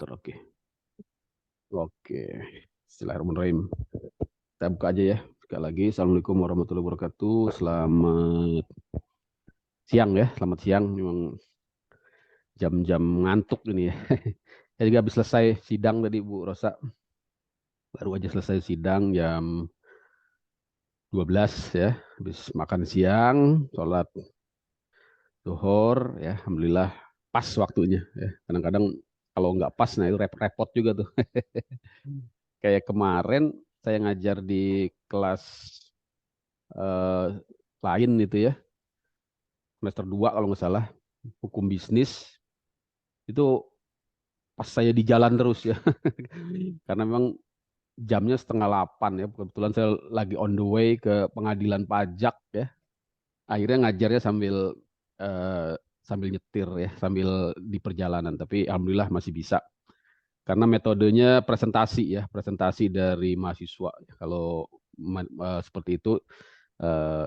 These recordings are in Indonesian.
Komputer, oke. Oke. Bismillahirrahmanirrahim. Kita buka aja ya. Sekali lagi, Assalamualaikum warahmatullahi wabarakatuh. Selamat siang ya. Selamat siang. Memang jam-jam ngantuk ini ya. Saya juga habis selesai sidang tadi, Bu Rosa. Baru aja selesai sidang jam 12 ya. Habis makan siang, sholat zuhur ya. Alhamdulillah pas waktunya ya. Kadang-kadang kalau nggak pas, nah itu repot juga tuh. Kayak kemarin saya ngajar di kelas eh, lain itu ya, semester 2 kalau nggak salah, hukum bisnis, itu pas saya di jalan terus ya. Karena memang jamnya 7:30 ya, kebetulan saya lagi on the way ke pengadilan pajak ya. Akhirnya ngajarnya sambil nyetir ya, sambil di perjalanan, tapi alhamdulillah masih bisa. Karena metodenya presentasi ya, presentasi dari mahasiswa. Kalau seperti itu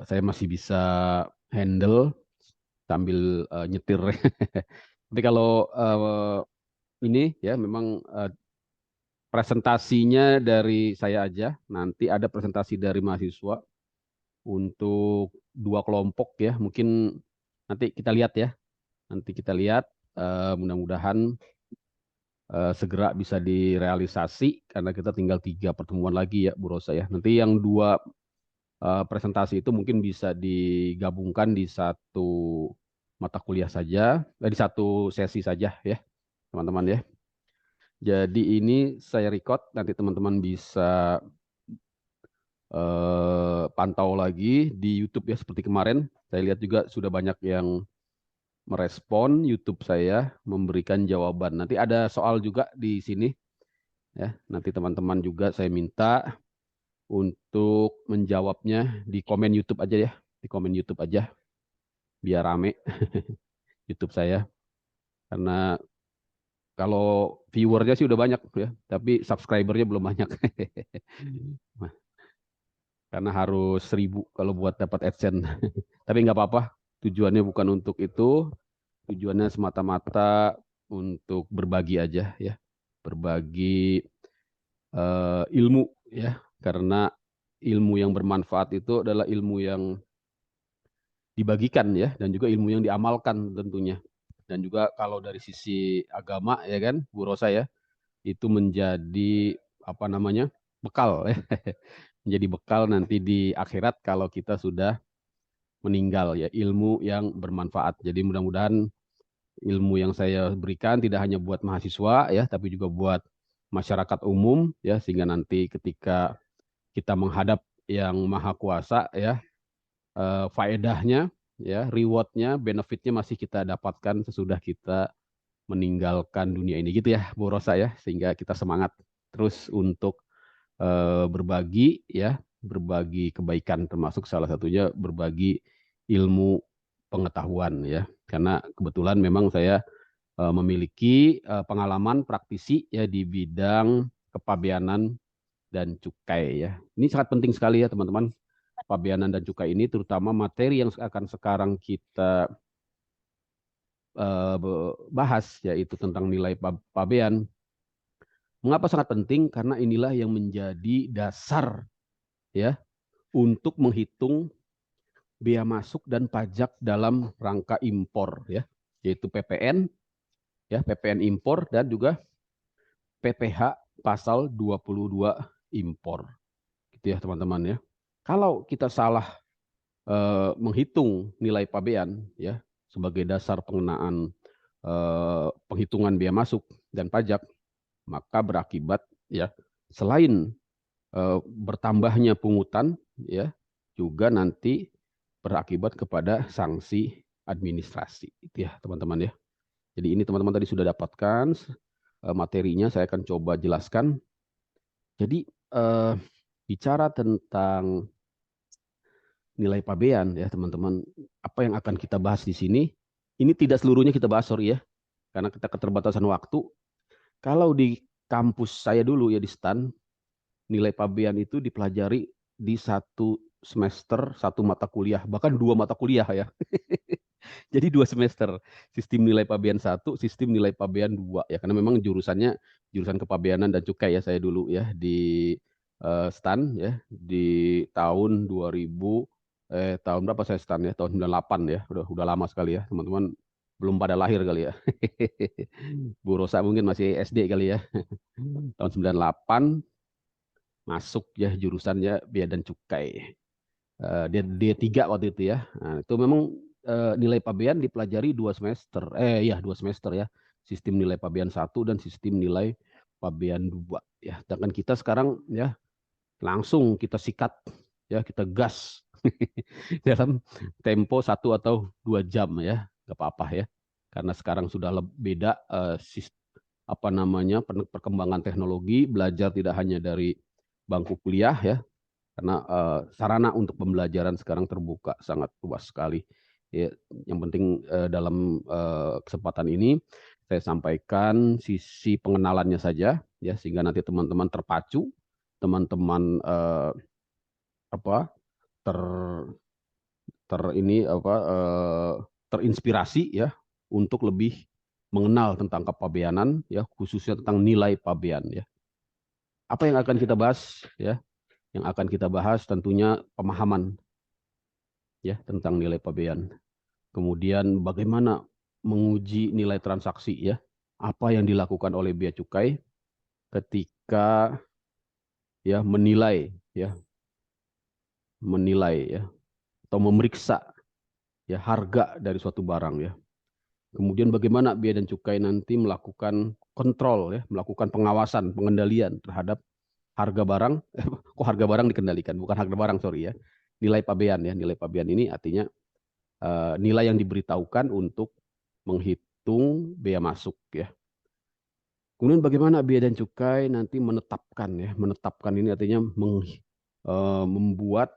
saya masih bisa handle sambil nyetir. Tapi kalau ini ya memang presentasinya dari saya aja, nanti ada presentasi dari mahasiswa untuk 2 kelompok ya. Mungkin nanti kita lihat ya, nanti kita lihat mudah-mudahan segera bisa direalisasi karena kita tinggal 3 pertemuan lagi ya Bu Rosa ya. Nanti yang 2 presentasi itu mungkin bisa digabungkan di satu mata kuliah saja, di satu sesi saja ya, teman-teman ya. Jadi ini saya record, nanti teman-teman bisa pantau lagi di YouTube ya, seperti kemarin. Saya lihat juga sudah banyak yang merespon YouTube saya, memberikan jawaban. Nanti ada soal juga di sini ya. Nanti teman-teman juga saya minta untuk menjawabnya di komen YouTube aja ya, di komen YouTube aja biar rame YouTube saya. Karena kalau viewernya sih udah banyak ya, tapi subscribernya belum banyak. Karena harus 1.000 kalau buat dapat AdSense. Tapi nggak apa-apa, tujuannya bukan untuk itu, tujuannya semata-mata untuk berbagi aja ya, berbagi ilmu ya, karena ilmu yang bermanfaat itu adalah ilmu yang dibagikan ya, dan juga ilmu yang diamalkan tentunya. Dan juga kalau dari sisi agama ya kan, Bu Rosa ya, itu menjadi apa namanya, bekal ya. Menjadi bekal nanti di akhirat kalau kita sudah meninggal ya, ilmu yang bermanfaat. Jadi mudah-mudahan ilmu yang saya berikan tidak hanya buat mahasiswa ya, tapi juga buat masyarakat umum ya, sehingga nanti ketika kita menghadap yang maha kuasa ya, faedahnya ya, rewardnya, benefitnya masih kita dapatkan sesudah kita meninggalkan dunia ini gitu ya Bu Rosa ya, sehingga kita semangat terus untuk berbagi ya, berbagi kebaikan, termasuk salah satunya berbagi ilmu pengetahuan ya. Karena kebetulan memang saya memiliki pengalaman praktisi ya di bidang kepabeanan dan cukai ya. Ini sangat penting sekali ya teman-teman. Pabeanan dan cukai ini terutama materi yang akan sekarang kita bahas yaitu tentang nilai pabean. Mengapa sangat penting? Karena inilah yang menjadi dasar ya untuk menghitung bea masuk dan pajak dalam rangka impor ya, yaitu PPN ya, PPN impor dan juga PPH pasal 22 impor. Gitu ya teman-teman ya. Kalau kita salah menghitung nilai pabean ya sebagai dasar pengenaan penghitungan bea masuk dan pajak, maka berakibat ya selain bertambahnya pungutan ya, juga nanti berakibat kepada sanksi administrasi. Itu ya teman-teman ya. Jadi ini teman-teman tadi sudah dapatkan materinya, saya akan coba jelaskan. Jadi bicara tentang nilai pabean ya teman-teman, apa yang akan kita bahas di sini, ini tidak seluruhnya kita bahas, sorry ya, karena kita keterbatasan waktu. Kalau di kampus saya dulu ya di STAN, nilai pabean itu dipelajari di 1 semester 1 mata kuliah, bahkan 2 mata kuliah ya. Jadi 2 semester, sistem nilai pabean 1, sistem nilai pabean 2 ya, karena memang jurusannya jurusan kepabeanan dan cukai ya saya dulu ya di STAN ya di tahun 2000 tahun berapa saya STAN ya? Tahun 98 ya. Udah lama sekali ya, teman-teman belum pada lahir kali ya. Bu Rosa mungkin masih SD kali ya. Tahun 98 masuk ya jurusannya bea dan cukai. Dia D3 waktu itu ya. Nah, itu memang nilai pabean dipelajari 2 semester. Ya 2 semester ya. Sistem nilai pabean 1 dan sistem nilai pabean 2 ya. Sedangkan kita sekarang ya langsung kita sikat ya, kita gas dalam tempo 1 atau 2 jam ya. Gak apa-apa ya. Karena sekarang sudah beda apa namanya perkembangan teknologi, belajar tidak hanya dari bangku kuliah ya, karena sarana untuk pembelajaran sekarang terbuka sangat luas sekali. Ya, yang penting dalam kesempatan ini saya sampaikan sisi pengenalannya saja, ya sehingga nanti teman-teman terpacu, teman-teman apa ter ter ini apa terinspirasi ya untuk lebih mengenal tentang kepabeanan ya, khususnya tentang nilai pabean ya. Apa yang akan kita bahas ya? Yang akan kita bahas tentunya pemahaman ya tentang nilai pabean. Kemudian bagaimana menguji nilai transaksi ya. Apa yang dilakukan oleh bea cukai ketika ya menilai ya atau memeriksa ya harga dari suatu barang ya. Kemudian bagaimana bea dan cukai nanti melakukan kontrol ya, melakukan pengawasan, pengendalian terhadap harga barang. Kok harga barang dikendalikan? Bukan harga barang, sorry ya. Nilai pabean ya. Nilai pabean ini artinya nilai yang diberitahukan untuk menghitung bea masuk ya. Kemudian bagaimana bea dan cukai nanti menetapkan ya, menetapkan ini artinya membuat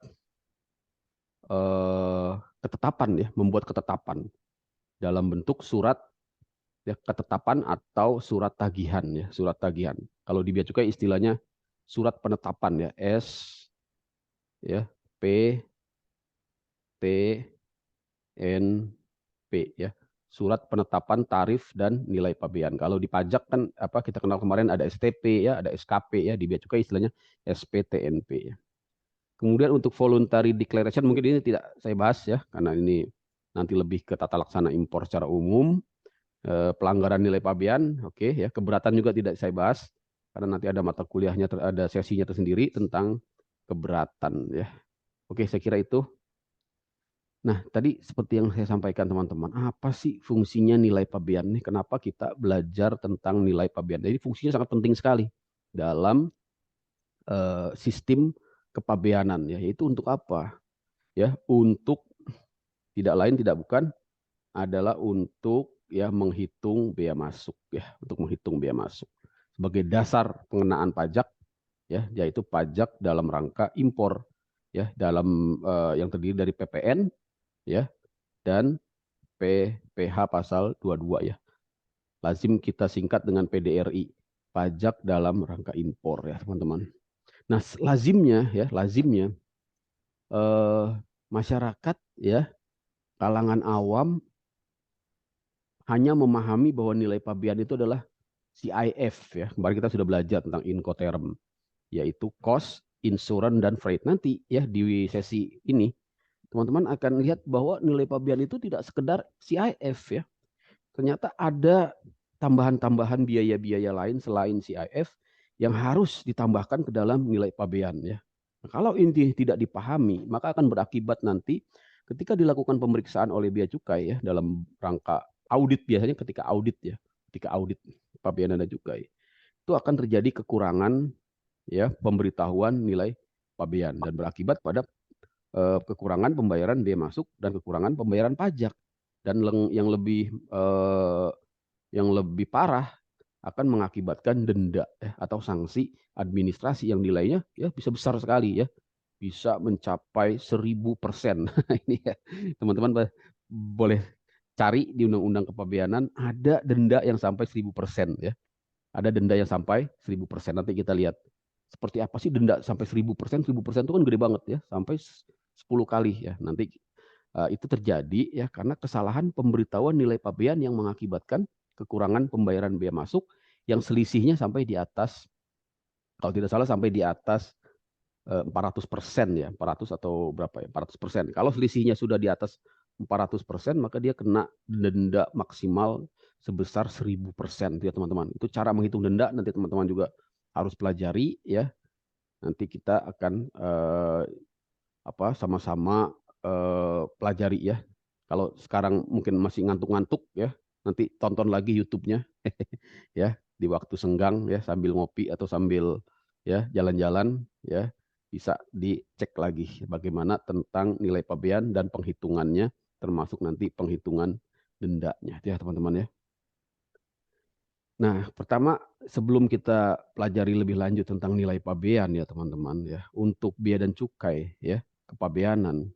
ketetapan ya, membuat ketetapan dalam bentuk surat ya, ketetapan atau surat tagihan ya, surat tagihan. Kalau di bea cukai istilahnya surat penetapan ya, ya, P T N P ya, surat penetapan tarif dan nilai pabean. Kalau di pajak kan apa kita kenal kemarin ada STP ya, ada SKP ya, di bea cukai istilahnya SPTNP ya. Kemudian untuk voluntary declaration mungkin ini tidak saya bahas ya, karena ini nanti lebih ke tata laksana impor secara umum, pelanggaran nilai pabean, oke ya, keberatan juga tidak saya bahas karena nanti ada mata kuliahnya, ada sesinya tersendiri tentang keberatan ya. Oke, saya kira itu. Nah, tadi seperti yang saya sampaikan teman-teman, apa sih fungsinya nilai pabean nih? Kenapa kita belajar tentang nilai pabean? Jadi fungsinya sangat penting sekali dalam sistem kepabeanan ya. Yaitu untuk apa? Ya, untuk tidak lain tidak bukan adalah untuk ya menghitung bea masuk ya, untuk menghitung bea masuk sebagai dasar pengenaan pajak ya, yaitu pajak dalam rangka impor ya, dalam yang terdiri dari PPN ya dan PPh pasal 22 ya. Lazim kita singkat dengan PDRI, pajak dalam rangka impor ya, teman-teman. Nah, lazimnya masyarakat ya, kalangan awam hanya memahami bahwa nilai pabean itu adalah CIF ya. Kemarin kita sudah belajar tentang Incoterm, yaitu cost, insurance dan freight. Nanti ya di sesi ini teman-teman akan lihat bahwa nilai pabean itu tidak sekedar CIF ya. Ternyata ada tambahan-tambahan biaya-biaya lain selain CIF yang harus ditambahkan ke dalam nilai pabean ya. Nah, kalau ini tidak dipahami, maka akan berakibat nanti ketika dilakukan pemeriksaan oleh bea cukai ya dalam rangka audit, biasanya ketika audit pabean dan cukai itu akan terjadi kekurangan ya pemberitahuan nilai pabean dan berakibat pada kekurangan pembayaran bea masuk dan kekurangan pembayaran pajak, dan yang lebih parah akan mengakibatkan denda ya, atau sanksi administrasi yang nilainya ya bisa besar sekali ya, bisa mencapai 1000%. Ini ya teman-teman boleh cari di Undang-Undang Kepabeanan, ada denda yang sampai 1000% ya, ada denda yang sampai 1000%. Nanti kita lihat seperti apa sih denda sampai 1000%. 1000% itu kan gede banget ya, sampai 10 kali ya. Nanti Itu terjadi ya karena kesalahan pemberitahuan nilai pabean yang mengakibatkan kekurangan pembayaran biaya masuk yang selisihnya sampai di atas, kalau tidak salah sampai di atas 400% ya, 400 atau berapa ya, 400%. Kalau selisihnya sudah di atas 400%, maka dia kena denda maksimal sebesar 1000% ya teman-teman. Itu cara menghitung denda, nanti teman-teman juga harus pelajari ya. Nanti kita akan sama-sama pelajari ya. Kalau sekarang mungkin masih ngantuk-ngantuk ya, nanti tonton lagi YouTube-nya ya di waktu senggang ya, sambil ngopi atau sambil ya jalan-jalan ya, bisa dicek lagi bagaimana tentang nilai pabean dan penghitungannya, termasuk nanti penghitungan dendanya ya teman-teman ya. Nah, pertama sebelum kita pelajari lebih lanjut tentang nilai pabean ya teman-teman ya, untuk biaya dan cukai ya, kepabeanan.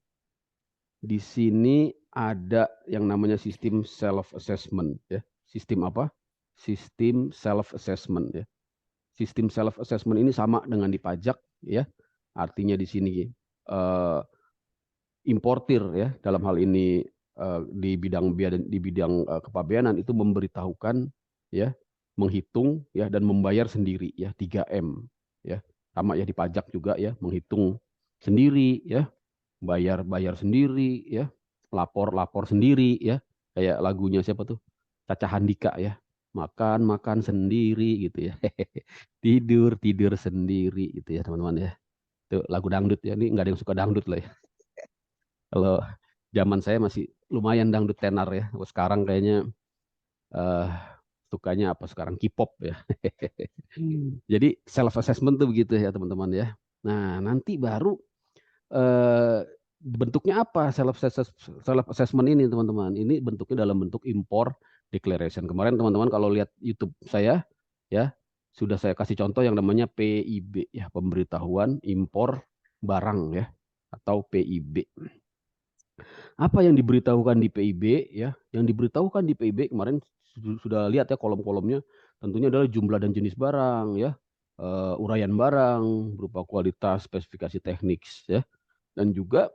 Di sini ada yang namanya sistem self assessment ya. Sistem apa? Sistem self assessment ya. Sistem self assessment ini sama dengan di pajak ya. Artinya di sini importir ya, dalam hal ini di bidang biaya dan di bidang kepabeanan itu memberitahukan ya, menghitung ya dan membayar sendiri ya, 3M ya. Sama ya di pajak juga ya, menghitung sendiri ya, bayar sendiri ya, lapor sendiri ya, kayak lagunya siapa tuh, Caca Handika ya, makan sendiri gitu ya. Tidur sendiri gitu ya teman-teman ya. Itu lagu dangdut ya, ini nggak ada yang suka dangdut lah ya. Kalau zaman saya masih lumayan dangdut tenar ya. Sekarang kayaknya uh, sukanya apa sekarang, K-pop ya. Jadi self assessment tuh begitu ya teman-teman ya. Nah nanti baru bentuknya apa self assessment ini teman-teman? Ini bentuknya dalam bentuk import declaration. Kemarin teman-teman kalau lihat YouTube saya ya, sudah saya kasih contoh yang namanya PIB ya, pemberitahuan impor barang ya, atau PIB. Apa yang diberitahukan di PIB ya? Yang diberitahukan di PIB kemarin sudah lihat ya kolom-kolomnya, tentunya adalah jumlah dan jenis barang ya, uraian barang berupa kualitas, spesifikasi teknik ya, dan juga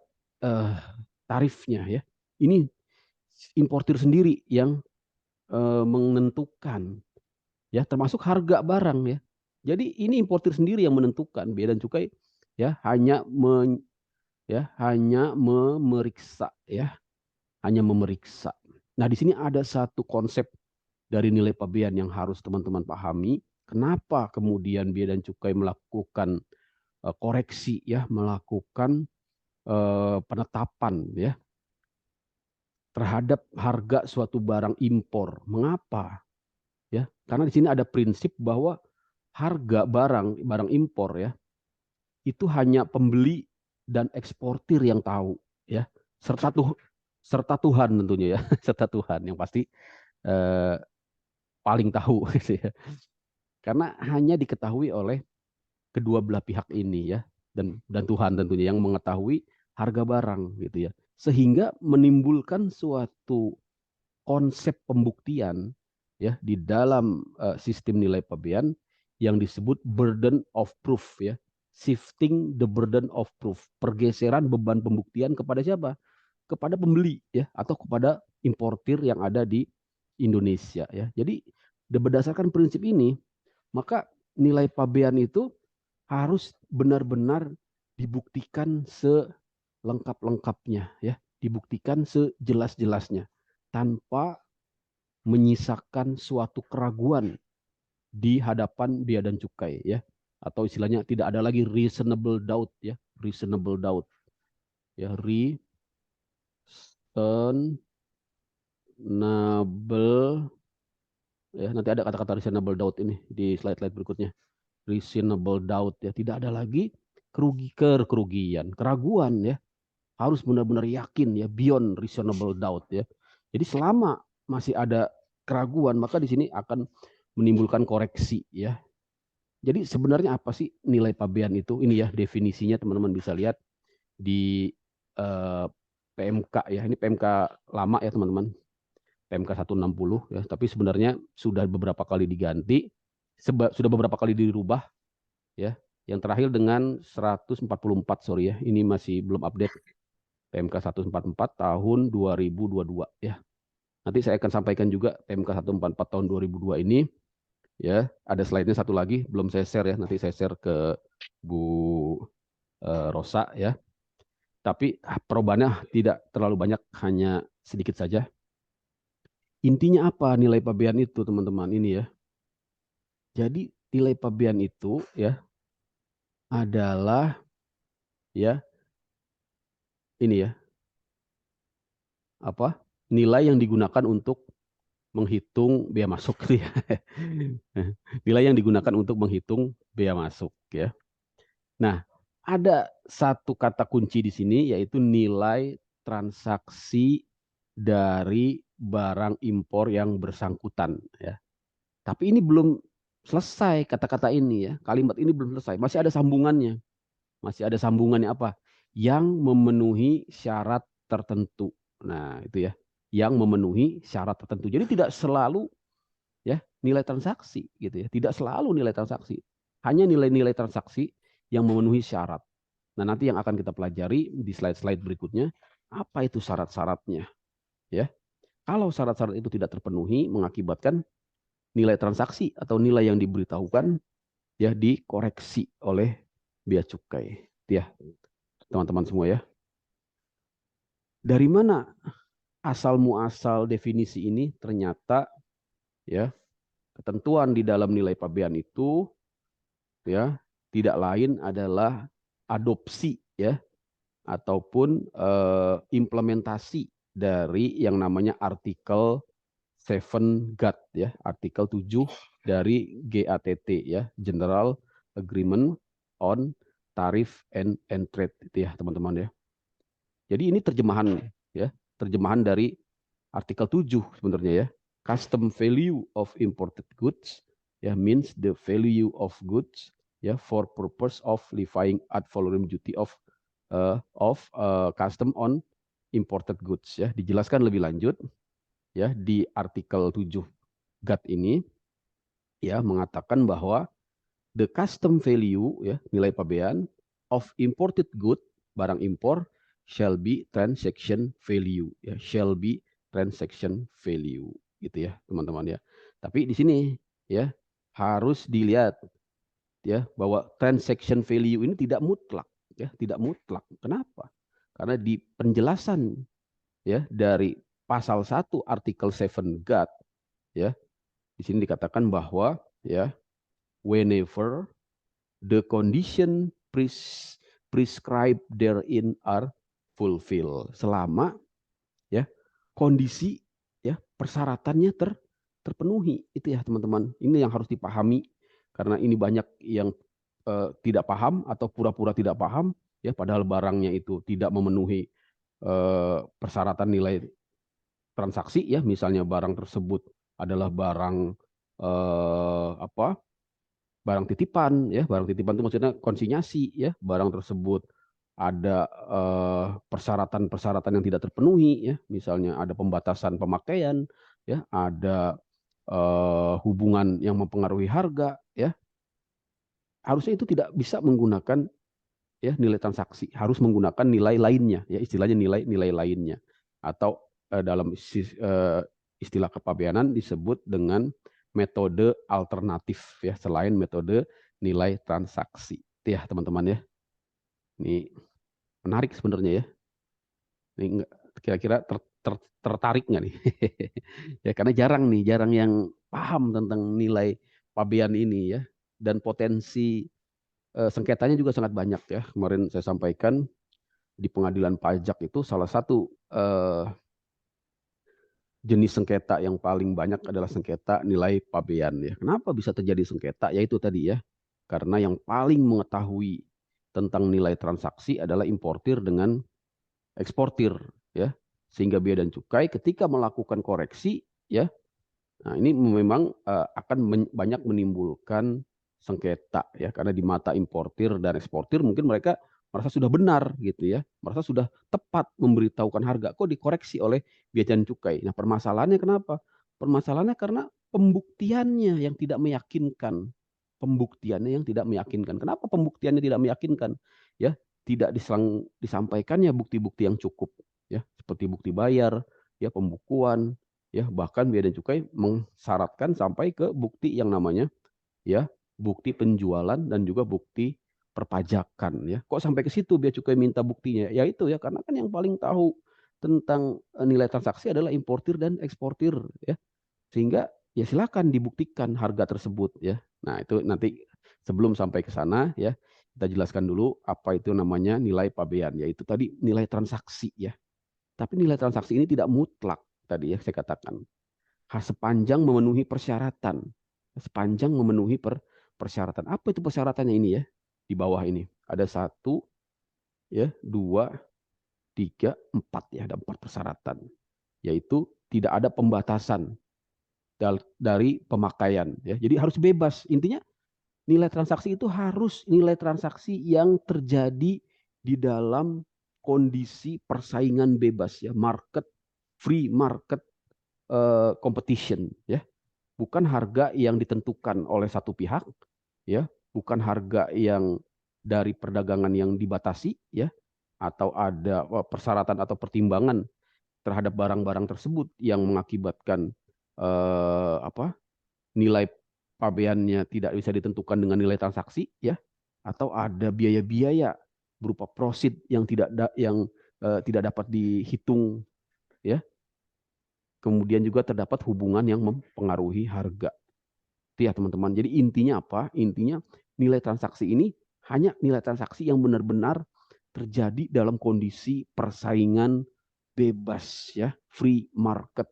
tarifnya ya. Ini importir sendiri yang menentukan ya, termasuk harga barang ya. Jadi ini importir sendiri yang menentukan, bea dan cukai ya, hanya memeriksa ya, hanya memeriksa. Nah, di sini ada satu konsep dari nilai pabean yang harus teman-teman pahami. Kenapa kemudian bea dan cukai melakukan koreksi ya, melakukan penetapan ya terhadap harga suatu barang impor. Mengapa? Ya, karena di sini ada prinsip bahwa harga barang impor ya, itu hanya pembeli dan eksportir yang tahu ya, serta Tuhan tentunya ya, serta Tuhan yang pasti eh, paling tahu gitu ya. Karena hanya diketahui oleh kedua belah pihak ini ya, dan Tuhan tentunya yang mengetahui harga barang gitu ya. Sehingga menimbulkan suatu konsep pembuktian ya di dalam sistem nilai pabean yang disebut burden of proof ya, shifting the burden of proof, pergeseran beban pembuktian kepada siapa? Kepada pembeli ya, atau kepada importir yang ada di Indonesia ya. Jadi berdasarkan prinsip ini, maka nilai pabean itu harus benar-benar dibuktikan selengkap-lengkapnya ya, dibuktikan sejelas-jelasnya tanpa menyisakan suatu keraguan di hadapan bea dan cukai ya, atau istilahnya tidak ada lagi reasonable doubt ya, reasonable doubt ya, reasonable ya, nanti ada kata-kata reasonable doubt ini di slide-slide berikutnya. Reasonable doubt ya, tidak ada lagi kerugian, keraguan ya, harus benar-benar yakin ya, beyond reasonable doubt ya. Jadi selama masih ada keraguan, maka di sini akan menimbulkan koreksi ya. Jadi sebenarnya apa sih nilai pabean itu? Ini ya definisinya, teman-teman bisa lihat di PMK ya. Ini PMK lama ya teman-teman, PMK 160 ya. Tapi sebenarnya sudah beberapa kali diganti, sudah beberapa kali dirubah ya. Yang terakhir dengan 144, sorry ya, ini masih belum update. PMK 144 tahun 2022 ya. Nanti saya akan sampaikan juga PMK 144 tahun 2002 ini ya. Ada slide-nya satu lagi belum saya share ya. Nanti saya share ke Bu Rosa ya. Tapi perubahannya tidak terlalu banyak, hanya sedikit saja. Intinya apa nilai pabean itu teman-teman ini ya. Jadi nilai pabean itu ya adalah ya ini ya apa nilai yang digunakan untuk menghitung bea masuk gitu ya. Nilai yang digunakan untuk menghitung bea masuk ya. Nah, ada satu kata kunci di sini yaitu nilai transaksi dari barang impor yang bersangkutan ya. Tapi ini belum selesai kata-kata ini ya. Kalimat ini belum selesai, masih ada sambungannya. Masih ada sambungannya apa? Yang memenuhi syarat tertentu. Nah, itu ya. Yang memenuhi syarat tertentu. Jadi tidak selalu ya nilai transaksi gitu ya. Tidak selalu nilai transaksi. Hanya nilai-nilai transaksi yang memenuhi syarat. Nah, nanti yang akan kita pelajari di slide-slide berikutnya, apa itu syarat-syaratnya ya. Kalau syarat-syarat itu tidak terpenuhi mengakibatkan nilai transaksi atau nilai yang diberitahukan ya dikoreksi oleh bea cukai. Ya, teman-teman semua ya. Dari mana asal muasal definisi ini? Ternyata ya ketentuan di dalam nilai pabean itu ya tidak lain adalah adopsi ya ataupun implementasi dari yang namanya artikel 7 GATT ya, artikel 7 dari GATT ya, General Agreement on Tariff and Trade itu ya, teman-teman ya. Jadi ini terjemahan ya, terjemahan dari artikel 7 sebenarnya ya. Custom value of imported goods ya means the value of goods ya for purpose of levying ad valorem duty of custom on imported goods ya. Dijelaskan lebih lanjut ya di artikel 7 GATT ini ya mengatakan bahwa the custom value ya nilai pabean of imported good barang impor shall be transaction value ya shall be transaction value gitu ya teman-teman ya. Tapi di sini ya harus dilihat ya bahwa transaction value ini tidak mutlak ya, tidak mutlak. Kenapa? Karena di penjelasan ya dari pasal 1 artikel 7 GATT ya di sini dikatakan bahwa ya whenever the condition prescribed therein are fulfilled, selama ya kondisi ya persyaratannya terpenuhi. Itu ya teman-teman, ini yang harus dipahami karena ini banyak yang tidak paham atau pura-pura tidak paham ya padahal barangnya itu tidak memenuhi persyaratan nilai transaksi ya, misalnya barang tersebut adalah barang barang titipan ya, barang titipan itu maksudnya konsinyasi ya, barang tersebut ada persyaratan-persyaratan yang tidak terpenuhi ya, misalnya ada pembatasan pemakaian ya, ada hubungan yang mempengaruhi harga ya, harusnya itu tidak bisa menggunakan ya nilai transaksi, harus menggunakan nilai lainnya ya, istilahnya nilai lainnya atau dalam istilah kepabeanan disebut dengan metode alternatif ya selain metode nilai transaksi. Itu ya teman-teman ya. Ini menarik sebenarnya ya. Ini kira-kira tertarik nggak nih? Ya karena jarang yang paham tentang nilai pabean ini ya, dan potensi sengketanya juga sangat banyak ya. Kemarin saya sampaikan di pengadilan pajak itu salah satu jenis sengketa yang paling banyak adalah sengketa nilai pabean ya. Kenapa bisa terjadi sengketa? Yaitu tadi ya, karena yang paling mengetahui tentang nilai transaksi adalah importir dengan eksportir ya. Sehingga bea dan cukai ketika melakukan koreksi ya, nah ini memang akan banyak menimbulkan sengketa ya, karena di mata importir dan eksportir mungkin mereka merasa sudah benar gitu ya, merasa sudah tepat memberitahukan harga, kok dikoreksi oleh bea dan cukai. Nah permasalahannya kenapa? Permasalahannya karena pembuktiannya yang tidak meyakinkan. Pembuktiannya yang tidak meyakinkan. Kenapa pembuktiannya tidak meyakinkan? Ya, tidak disampaikannya bukti-bukti yang cukup, ya, seperti bukti bayar, ya, pembukuan, ya, bahkan Bea dan Cukai mensyaratkan sampai ke bukti yang namanya, ya, bukti penjualan dan juga bukti perpajakan, ya. Kok sampai ke situ Bea Cukai minta buktinya? Ya itu ya, karena kan yang paling tahu tentang nilai transaksi adalah importir dan eksportir, ya. Sehingga ya silakan dibuktikan harga tersebut, ya. Nah, itu nanti sebelum sampai ke sana, ya, kita jelaskan dulu apa itu namanya nilai pabean, yaitu tadi nilai transaksi, ya. Tapi nilai transaksi ini tidak mutlak tadi ya saya katakan. Sepanjang memenuhi persyaratan. Sepanjang memenuhi persyaratan. Apa itu persyaratannya ini ya? Di bawah ini ada 1, ya, 2, 3, 4, ya, ada 4 persyaratan. Yaitu tidak ada pembatasan dari pemakaian, ya. Jadi harus bebas. Intinya nilai transaksi itu harus nilai transaksi yang terjadi di dalam kondisi persaingan bebas, ya, free market competition, ya. Bukan harga yang ditentukan oleh satu pihak, ya, bukan harga yang dari perdagangan yang dibatasi, ya, atau ada persyaratan atau pertimbangan terhadap barang-barang tersebut yang mengakibatkan nilai pabeannya tidak bisa ditentukan dengan nilai transaksi, ya, atau ada biaya-biaya berupa prosit yang tidak dapat dihitung, ya. Kemudian juga terdapat hubungan yang mempengaruhi harga. Itu ya teman-teman. Jadi intinya apa? Intinya nilai transaksi ini hanya nilai transaksi yang benar-benar terjadi dalam kondisi persaingan bebas, ya, free market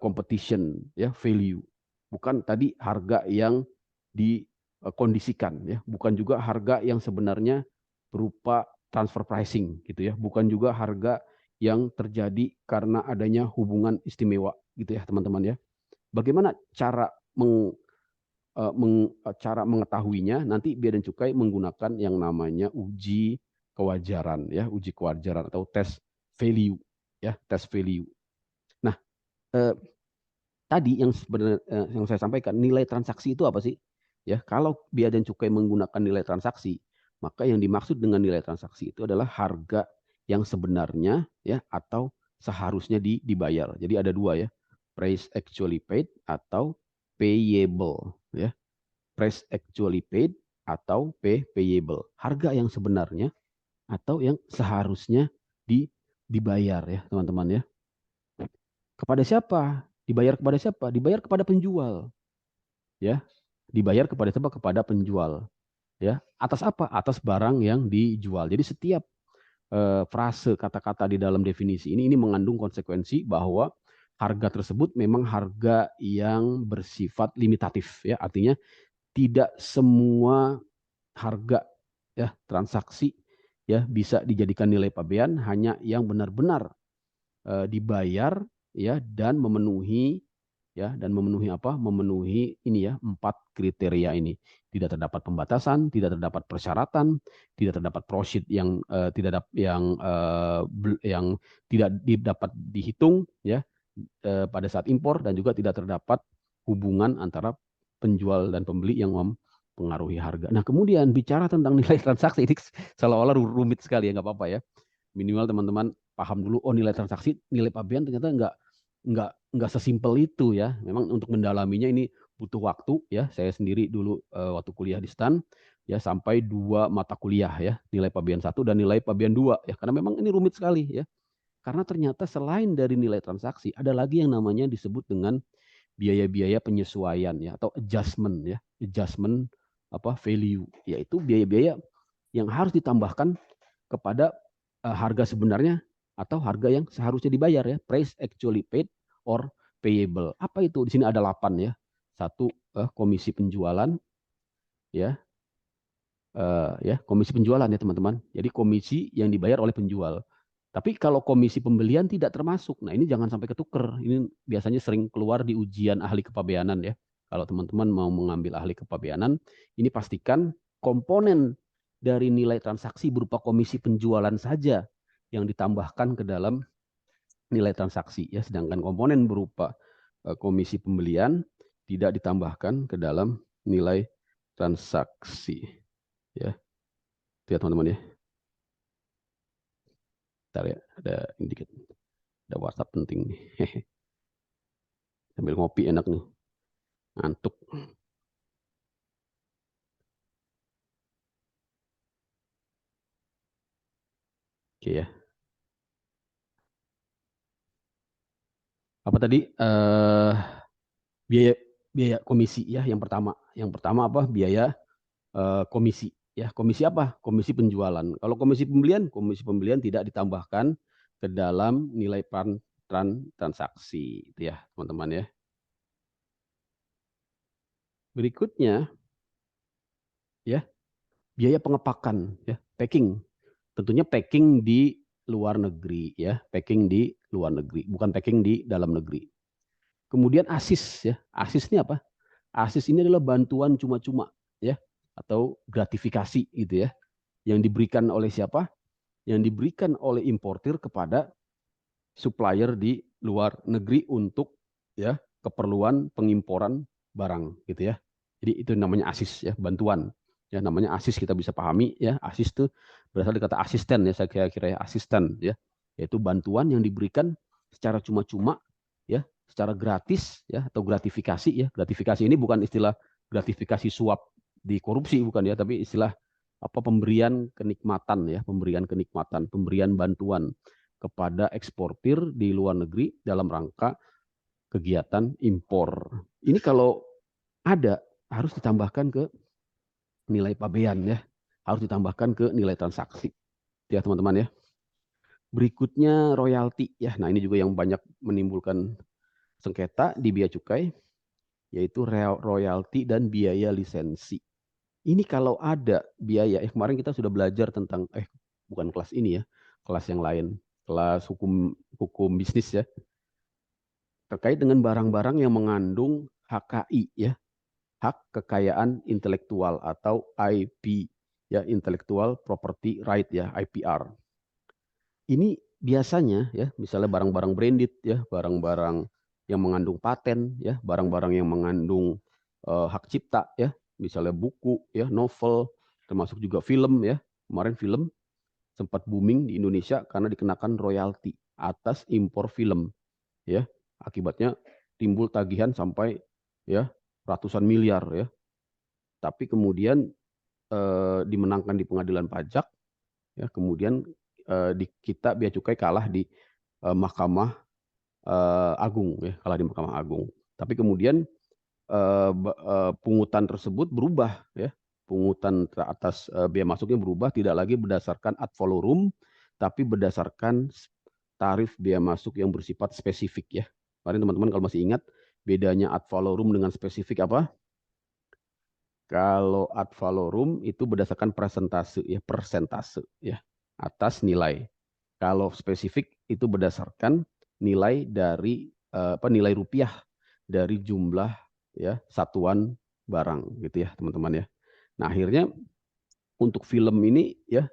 competition, ya, value. Bukan tadi harga yang dikondisikan, ya, bukan juga harga yang sebenarnya berupa transfer pricing gitu ya, bukan juga harga yang terjadi karena adanya hubungan istimewa gitu ya teman-teman ya. Bagaimana cara cara mengetahuinya? Nanti Bea dan Cukai menggunakan yang namanya uji kewajaran, ya, uji kewajaran atau tes value, ya, tes value. Nah, tadi yang sebenarnya yang saya sampaikan, nilai transaksi itu apa sih? Ya, kalau Bea dan Cukai menggunakan nilai transaksi, maka yang dimaksud dengan nilai transaksi itu adalah harga yang sebenarnya, ya, atau seharusnya dibayar. Jadi ada dua ya, price actually paid atau payable, ya. Price actually paid atau payable. Harga yang sebenarnya atau yang seharusnya dibayar ya, teman-teman ya. Kepada siapa? Dibayar kepada siapa? Dibayar kepada penjual. Ya. Dibayar kepada siapa? Kepada penjual. Ya. Atas apa? Atas barang yang dijual. Jadi setiap frase kata-kata di dalam definisi ini mengandung konsekuensi bahwa harga tersebut memang harga yang bersifat limitatif ya. Artinya tidak semua harga ya transaksi ya bisa dijadikan nilai pabean, hanya yang benar-benar dibayar ya dan memenuhi apa? Memenuhi ini ya 4 kriteria ini. Tidak terdapat pembatasan, tidak terdapat persyaratan, tidak terdapat prosit yang yang tidak dapat dihitung ya pada saat impor, dan juga tidak terdapat hubungan antara penjual dan pembeli yang mempengaruhi harga. Nah, kemudian bicara tentang nilai transaksi ini seolah-olah rumit sekali ya, nggak apa-apa ya. Minimal teman-teman paham dulu, oh nilai transaksi, nilai pabean ternyata nggak sesimpel itu ya. Memang untuk mendalaminya ini butuh waktu ya. Saya sendiri dulu waktu kuliah di STAN ya sampai 2 mata kuliah ya, nilai pabean 1 dan nilai pabean 2 ya. Karena memang ini rumit sekali ya. Karena ternyata selain dari nilai transaksi ada lagi yang namanya disebut dengan biaya-biaya penyesuaian ya atau adjustment ya. Adjustment value, yaitu biaya-biaya yang harus ditambahkan kepada harga sebenarnya atau harga yang seharusnya dibayar ya, price actually paid or payable. Apa itu? Di sini ada 8 ya. 1 komisi penjualan ya. Komisi penjualan ya teman-teman. Jadi komisi yang dibayar oleh penjual. Tapi kalau komisi pembelian tidak termasuk. Nah, ini jangan sampai ketuker. Ini biasanya sering keluar di ujian ahli kepabeanan ya. Kalau teman-teman mau mengambil ahli kepabeanan, ini pastikan komponen dari nilai transaksi berupa komisi penjualan saja yang ditambahkan ke dalam nilai transaksi ya, sedangkan komponen berupa komisi pembelian tidak ditambahkan ke dalam nilai transaksi ya. Itu ya teman-teman ya. Bentar ya, ada ini dikit. Ada WhatsApp penting nih. Sambil ngopi enak nih. Ngantuk. Oke ya. Apa tadi? Biaya biaya komisi ya yang pertama. Yang pertama apa? Biaya komisi ya. Komisi apa? Komisi penjualan. Kalau komisi pembelian tidak ditambahkan ke dalam nilai transaksi itu ya, teman-teman ya. Berikutnya ya, biaya pengepakan ya, packing. Tentunya packing di luar negeri ya, packing di luar negeri, bukan packing di dalam negeri. Kemudian ASIS ya. ASIS ini apa? ASIS ini adalah bantuan cuma-cuma ya, atau gratifikasi gitu ya, yang diberikan oleh siapa? Yang diberikan oleh importir kepada supplier di luar negeri untuk ya keperluan pengimporan barang gitu ya. Jadi itu namanya ASIS ya, bantuan. Ya namanya ASIS kita bisa pahami ya. ASIS itu berasal dari kata asisten ya, saya kira ya, asisten ya. Yaitu bantuan yang diberikan secara cuma-cuma ya, secara gratis ya, atau gratifikasi ya. Gratifikasi ini bukan istilah gratifikasi suap di korupsi bukan ya, tapi istilah apa, pemberian kenikmatan ya, pemberian kenikmatan, pemberian bantuan kepada eksportir di luar negeri dalam rangka kegiatan impor. Ini kalau ada harus ditambahkan ke nilai pabean ya, harus ditambahkan ke nilai transaksi ya teman-teman ya. Berikutnya royalti ya. Nah, ini juga yang banyak menimbulkan sengketa di bea cukai, yaitu royalti dan biaya lisensi. Ini kalau ada biaya, kemarin kita sudah belajar tentang bukan kelas ini ya, kelas yang lain, kelas hukum hukum bisnis ya, terkait dengan barang-barang yang mengandung HKI ya, hak kekayaan intelektual atau IP ya, intellectual property right ya, IPR. Ini biasanya ya, misalnya barang-barang branded ya, barang-barang yang mengandung paten ya, barang-barang yang mengandung hak cipta ya, misalnya buku ya, novel, termasuk juga film ya. Kemarin film sempat booming di Indonesia karena dikenakan royalti atas impor film ya. Akibatnya timbul tagihan sampai ya ratusan miliar ya. Tapi kemudian dimenangkan di pengadilan pajak ya, kemudian kita bea cukai kalah di Mahkamah Agung ya, kalah di Mahkamah Agung. Tapi kemudian pungutan tersebut berubah ya. Pungutan atas bea masuknya berubah, tidak lagi berdasarkan ad valorem tapi berdasarkan tarif bea masuk yang bersifat spesifik ya. Kemarin teman-teman kalau masih ingat bedanya ad valorem dengan spesifik apa? Kalau ad valorem itu berdasarkan persentase ya, atas nilai. Kalau spesifik itu berdasarkan nilai dari nilai rupiah dari jumlah ya satuan barang gitu ya teman-teman ya. Nah akhirnya untuk film ini ya,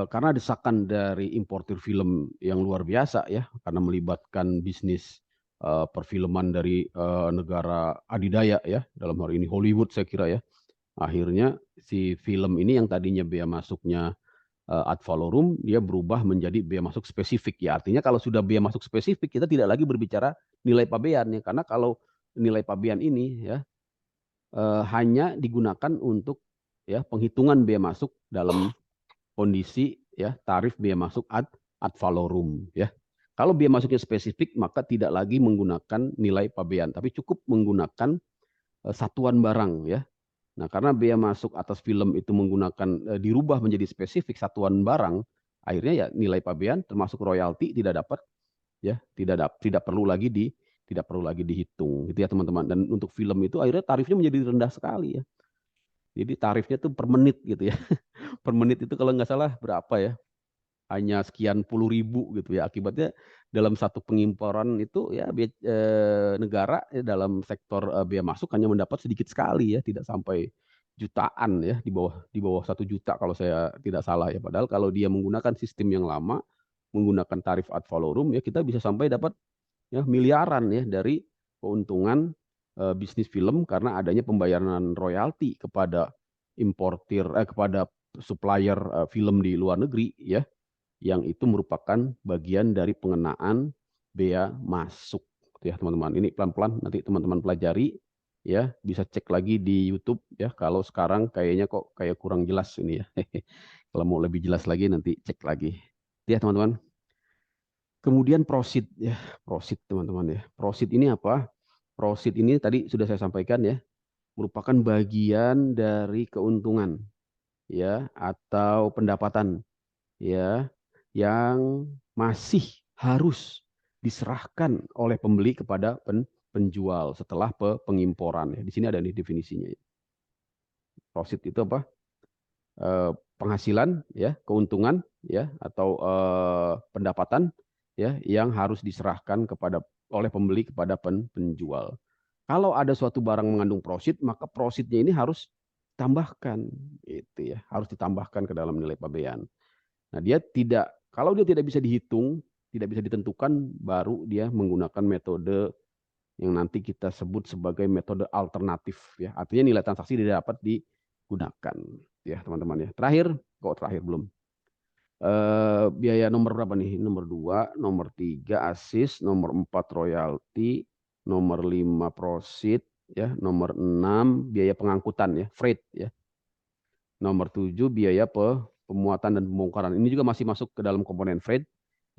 karena desakan dari importir film yang luar biasa ya, karena melibatkan bisnis perfilman dari negara adidaya ya, dalam hal ini Hollywood saya kira ya. Akhirnya si film ini yang tadinya bea masuknya ad valorem, dia berubah menjadi bea masuk spesifik ya. Artinya kalau sudah bea masuk spesifik, kita tidak lagi berbicara nilai pabean ya, karena kalau nilai pabean ini ya hanya digunakan untuk ya penghitungan bea masuk dalam kondisi ya tarif bea masuk ad valorem ya. Kalau bea masuknya spesifik maka tidak lagi menggunakan nilai pabean, tapi cukup menggunakan satuan barang ya. Nah, karena bea masuk atas film itu menggunakan dirubah menjadi spesifik satuan barang, akhirnya ya nilai pabean termasuk royalti tidak dapat ya, tidak perlu lagi dihitung gitu ya teman-teman. Dan untuk film itu akhirnya tarifnya menjadi rendah sekali ya. Jadi tarifnya tuh per menit gitu ya. Per menit itu kalau nggak salah berapa ya? Hanya sekian puluh ribu gitu ya. Akibatnya dalam satu pengimporan itu ya negara ya, dalam sektor bea masuk hanya mendapat sedikit sekali ya, tidak sampai jutaan ya, di bawah 1 juta kalau saya tidak salah ya. Padahal kalau dia menggunakan sistem yang lama, menggunakan tarif ad valorem ya, kita bisa sampai dapat ya miliaran ya dari keuntungan bisnis film karena adanya pembayaran royalti kepada importir kepada supplier film di luar negeri ya, yang itu merupakan bagian dari pengenaan bea masuk ya teman-teman. Ini pelan-pelan nanti teman-teman pelajari ya, bisa cek lagi di YouTube ya. Kalau sekarang kayaknya kok kayak kurang jelas ini ya. Kalau mau lebih jelas lagi nanti cek lagi. Ya teman-teman. Kemudian prosit ya, prosit teman-teman ya. Prosit ini apa? Prosit ini tadi sudah saya sampaikan ya, merupakan bagian dari keuntungan ya atau pendapatan ya yang masih harus diserahkan oleh pembeli kepada penjual setelah pengimporan ya. Di sini ada nih definisinya. Prosit itu apa? Penghasilan ya, keuntungan ya atau pendapatan ya yang harus diserahkan kepada oleh pembeli kepada penjual. Kalau ada suatu barang mengandung prosit, maka prositnya ini harus tambahkan itu ya, harus ditambahkan ke dalam nilai pabean. Nah, dia tidak kalau dia tidak bisa dihitung, tidak bisa ditentukan, baru dia menggunakan metode yang nanti kita sebut sebagai metode alternatif ya. Artinya nilai transaksi tidak dapat digunakan ya, teman-teman ya. Terakhir, kok terakhir belum. Biaya nomor berapa nih? Nomor 2, nomor 3 asis, nomor 4 royalti, nomor 5 prosit ya, nomor 6 biaya pengangkutan ya, freight ya. Nomor 7 biaya pemuatan dan pembongkaran. Ini juga masih masuk ke dalam komponen freight.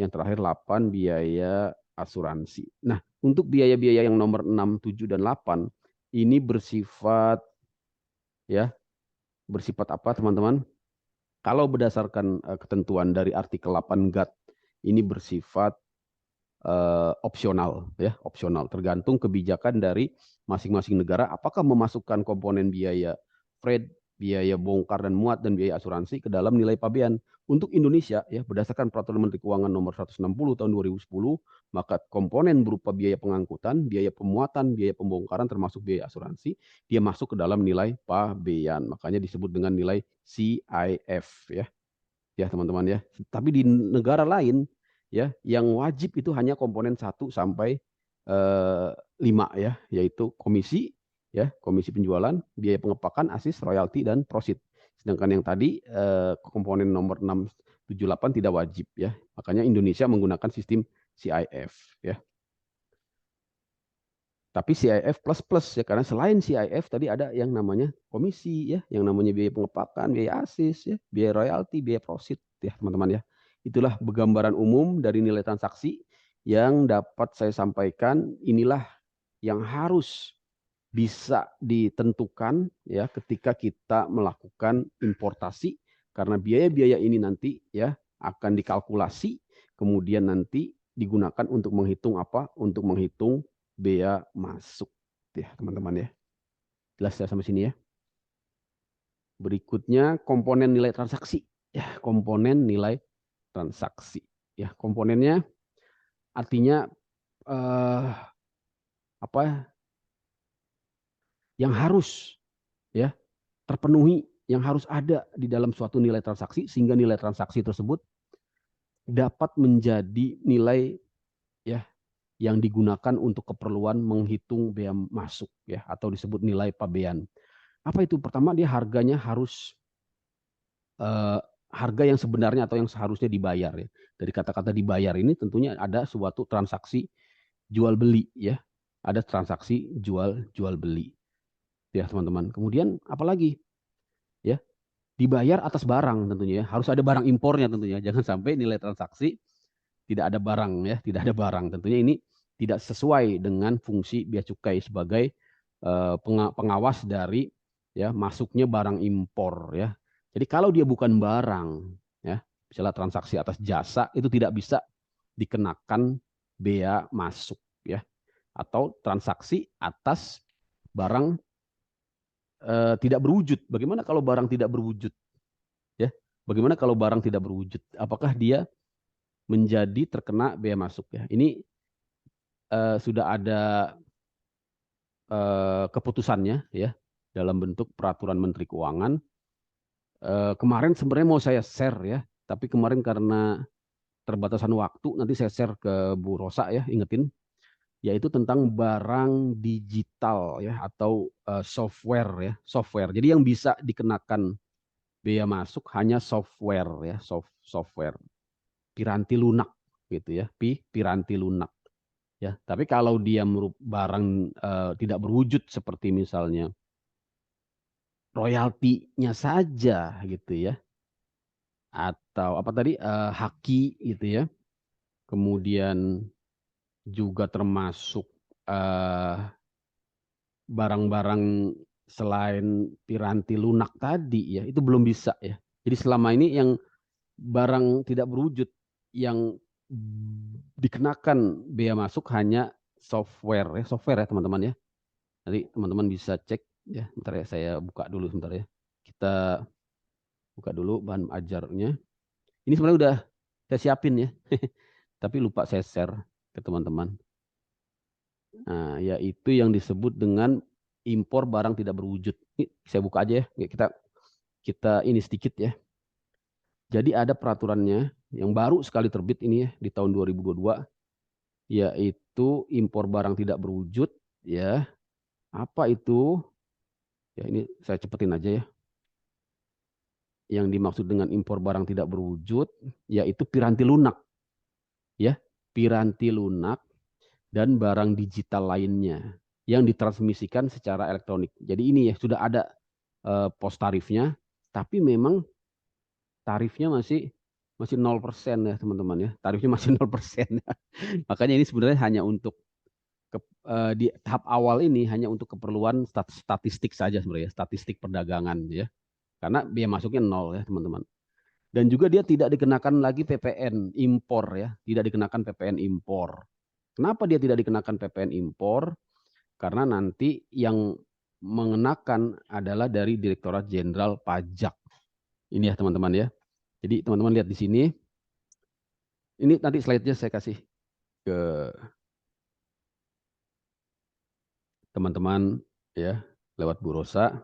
Yang terakhir 8 biaya asuransi. Nah, untuk biaya-biaya yang nomor 6, 7 dan 8 ini bersifat ya, bersifat apa teman-teman? Kalau berdasarkan ketentuan dari artikel 8 GATT ini bersifat opsional ya, opsional tergantung kebijakan dari masing-masing negara apakah memasukkan komponen biaya freight, biaya bongkar dan muat dan biaya asuransi ke dalam nilai pabean. Untuk Indonesia ya berdasarkan peraturan Menteri Keuangan nomor 160 tahun 2010, maka komponen berupa biaya pengangkutan, biaya pemuatan, biaya pembongkaran termasuk biaya asuransi dia masuk ke dalam nilai pabean. Makanya disebut dengan nilai CIF ya. Ya teman-teman ya. Tapi di negara lain ya yang wajib itu hanya komponen 1 sampai 5 ya, yaitu komisi ya, komisi penjualan, biaya pengepakan, asis, royalti dan prosit. Sedangkan yang tadi komponen nomor 6, 7, 8 tidak wajib ya. Makanya Indonesia menggunakan sistem CIF ya. Tapi CIF plus plus ya, karena selain CIF tadi ada yang namanya komisi ya, yang namanya biaya pengepakan, biaya asis ya, biaya royalti, biaya prosit ya teman-teman ya. Itulah gambaran umum dari nilai transaksi yang dapat saya sampaikan. Inilah yang harus bisa ditentukan ya ketika kita melakukan importasi, karena biaya-biaya ini nanti ya akan dikalkulasi kemudian nanti digunakan untuk menghitung apa? Untuk menghitung bea masuk ya teman-teman ya. Jelas ya sampai sini ya. Berikutnya komponen nilai transaksi ya, komponen nilai transaksi ya. Komponennya artinya apa yang harus ya terpenuhi, yang harus ada di dalam suatu nilai transaksi sehingga nilai transaksi tersebut dapat menjadi nilai ya yang digunakan untuk keperluan menghitung bea masuk ya, atau disebut nilai pabean. Apa itu? Pertama, dia harganya harus harga yang sebenarnya atau yang seharusnya dibayar ya. Dari kata-kata dibayar ini tentunya ada suatu transaksi jual beli ya. Ada transaksi jual beli ya teman-teman. Kemudian apalagi ya? Dibayar atas barang tentunya ya. Harus ada barang impornya tentunya. Jangan sampai nilai transaksi tidak ada barang ya, tidak ada barang. Tentunya ini tidak sesuai dengan fungsi bea cukai sebagai pengawas dari ya masuknya barang impor ya. Jadi kalau dia bukan barang ya, misalnya transaksi atas jasa itu tidak bisa dikenakan bea masuk ya. Atau transaksi atas barang tidak berwujud. Bagaimana kalau barang tidak berwujud? Ya, bagaimana kalau barang tidak berwujud? Apakah dia menjadi terkena bea masuk ya? Ini sudah ada keputusannya ya dalam bentuk peraturan Menteri Keuangan. Kemarin sebenarnya mau saya share ya, tapi kemarin karena terbatasan waktu nanti saya share ke Bu Rosa ya, ingetin, yaitu tentang barang digital ya atau software ya, software. Jadi yang bisa dikenakan bea masuk hanya software ya, software. piranti lunak gitu ya, piranti lunak ya. Tapi kalau dia barang tidak berwujud seperti misalnya royaltinya saja gitu ya, atau apa tadi haki gitu ya, kemudian juga termasuk barang-barang selain piranti lunak tadi ya, itu belum bisa ya. Jadi selama ini yang barang tidak berwujud yang dikenakan bea masuk hanya software ya teman-teman ya. Nanti teman-teman bisa cek ya. Bentar ya, saya buka dulu sebentar ya. Kita buka dulu bahan ajarnya. Ini sebenarnya udah saya siapin ya, tapi lupa saya share ke teman-teman. Nah, yaitu yang disebut dengan impor barang tidak berwujud. Ini saya buka aja ya. Kita ini sedikit ya. Jadi ada peraturannya yang baru sekali terbit ini ya di tahun 2022, yaitu impor barang tidak berwujud ya. Apa itu? Ya ini saya cepetin aja ya. Yang dimaksud dengan impor barang tidak berwujud yaitu piranti lunak ya, piranti lunak dan barang digital lainnya yang ditransmisikan secara elektronik. Jadi ini ya sudah ada pos tarifnya, tapi memang tarifnya masih 0% ya teman-teman ya. Tarifnya masih 0%. Makanya ini sebenarnya hanya untuk di tahap awal ini hanya untuk keperluan statistik saja sebenarnya, statistik perdagangan ya. Karena biaya masuknya 0 ya teman-teman. Dan juga dia tidak dikenakan lagi PPN impor ya, tidak dikenakan PPN impor. Kenapa dia tidak dikenakan PPN impor? Karena nanti yang mengenakan adalah dari Direktorat Jenderal Pajak. Ini ya teman-teman ya. Jadi teman-teman lihat di sini. Ini nanti slide-nya saya kasih ke teman-teman ya lewat Bu Rosa.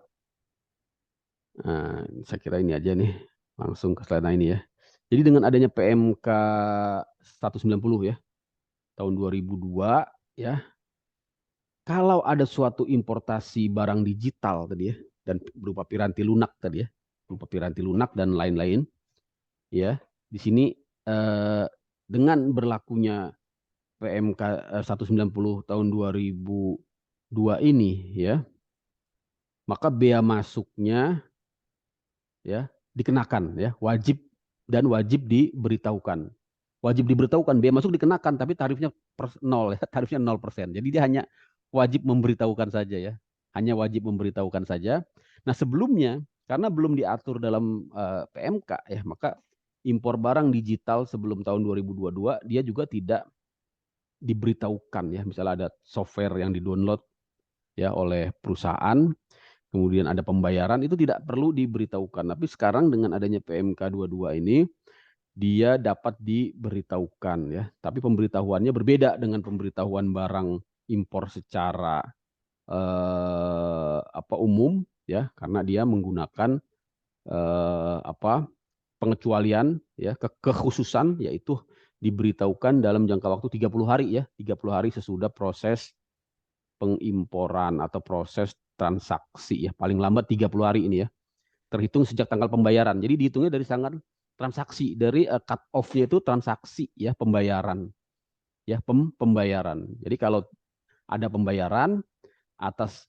Nah, saya kira ini aja nih langsung ke slide ini ya. Jadi dengan adanya PMK 190 ya tahun 2002 ya, kalau ada suatu importasi barang digital tadi ya dan berupa piranti lunak tadi ya, berupa piranti lunak dan lain-lain ya, di sini dengan berlakunya PMK 190 tahun 2002 ini ya, maka bea masuknya ya dikenakan ya, wajib diberitahukan. Wajib diberitahukan, bea masuk dikenakan tapi tarifnya 0 ya, tarifnya 0%. Jadi dia hanya wajib memberitahukan saja ya. Hanya wajib memberitahukan saja. Nah, sebelumnya karena belum diatur dalam PMK ya, maka impor barang digital sebelum tahun 2022 dia juga tidak diberitahukan ya. Misalnya ada software yang di-download ya oleh perusahaan, kemudian ada pembayaran, itu tidak perlu diberitahukan. Tapi sekarang dengan adanya PMK 22 ini dia dapat diberitahukan ya. Tapi pemberitahuannya berbeda dengan pemberitahuan barang impor secara umum ya, karena dia menggunakan pengecualian ya, kekhususan, yaitu diberitahukan dalam jangka waktu 30 hari ya, 30 hari sesudah proses pengimporan atau proses transaksi ya, paling lambat 30 hari ini ya, terhitung sejak tanggal pembayaran. Jadi dihitungnya dari tanggal transaksi, dari cut off-nya itu transaksi ya, pembayaran ya, pembayaran. Jadi kalau ada pembayaran atas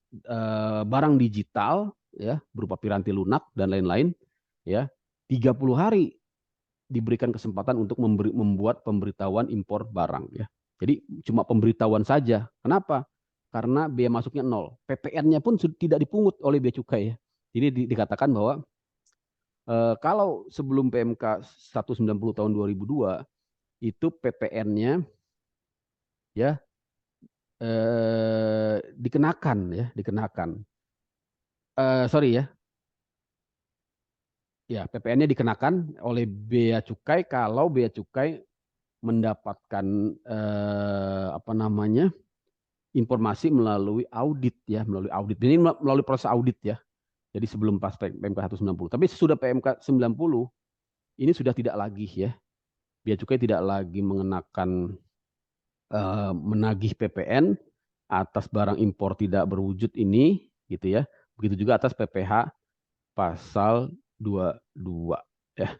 barang digital ya, berupa piranti lunak dan lain-lain ya, 30 hari diberikan kesempatan untuk membuat pemberitahuan impor barang ya. Jadi cuma pemberitahuan saja. Kenapa? Karena biaya masuknya 0. PPN-nya pun tidak dipungut oleh bea cukai ya. Jadi dikatakan bahwa kalau sebelum PMK 190 tahun 2002 itu PPN-nya ya dikenakan ya, dikenakan. Sorry ya. Ya, PPN-nya dikenakan oleh bea cukai kalau bea cukai mendapatkan informasi melalui audit ya, melalui audit. Ini melalui proses audit ya. Jadi sebelum pas PMK 190. Tapi sesudah PMK 90 ini sudah tidak lagi ya. Bea cukai tidak lagi mengenakan menagih PPN atas barang impor tidak berwujud ini gitu ya. Begitu juga atas PPh pasal 22 ya,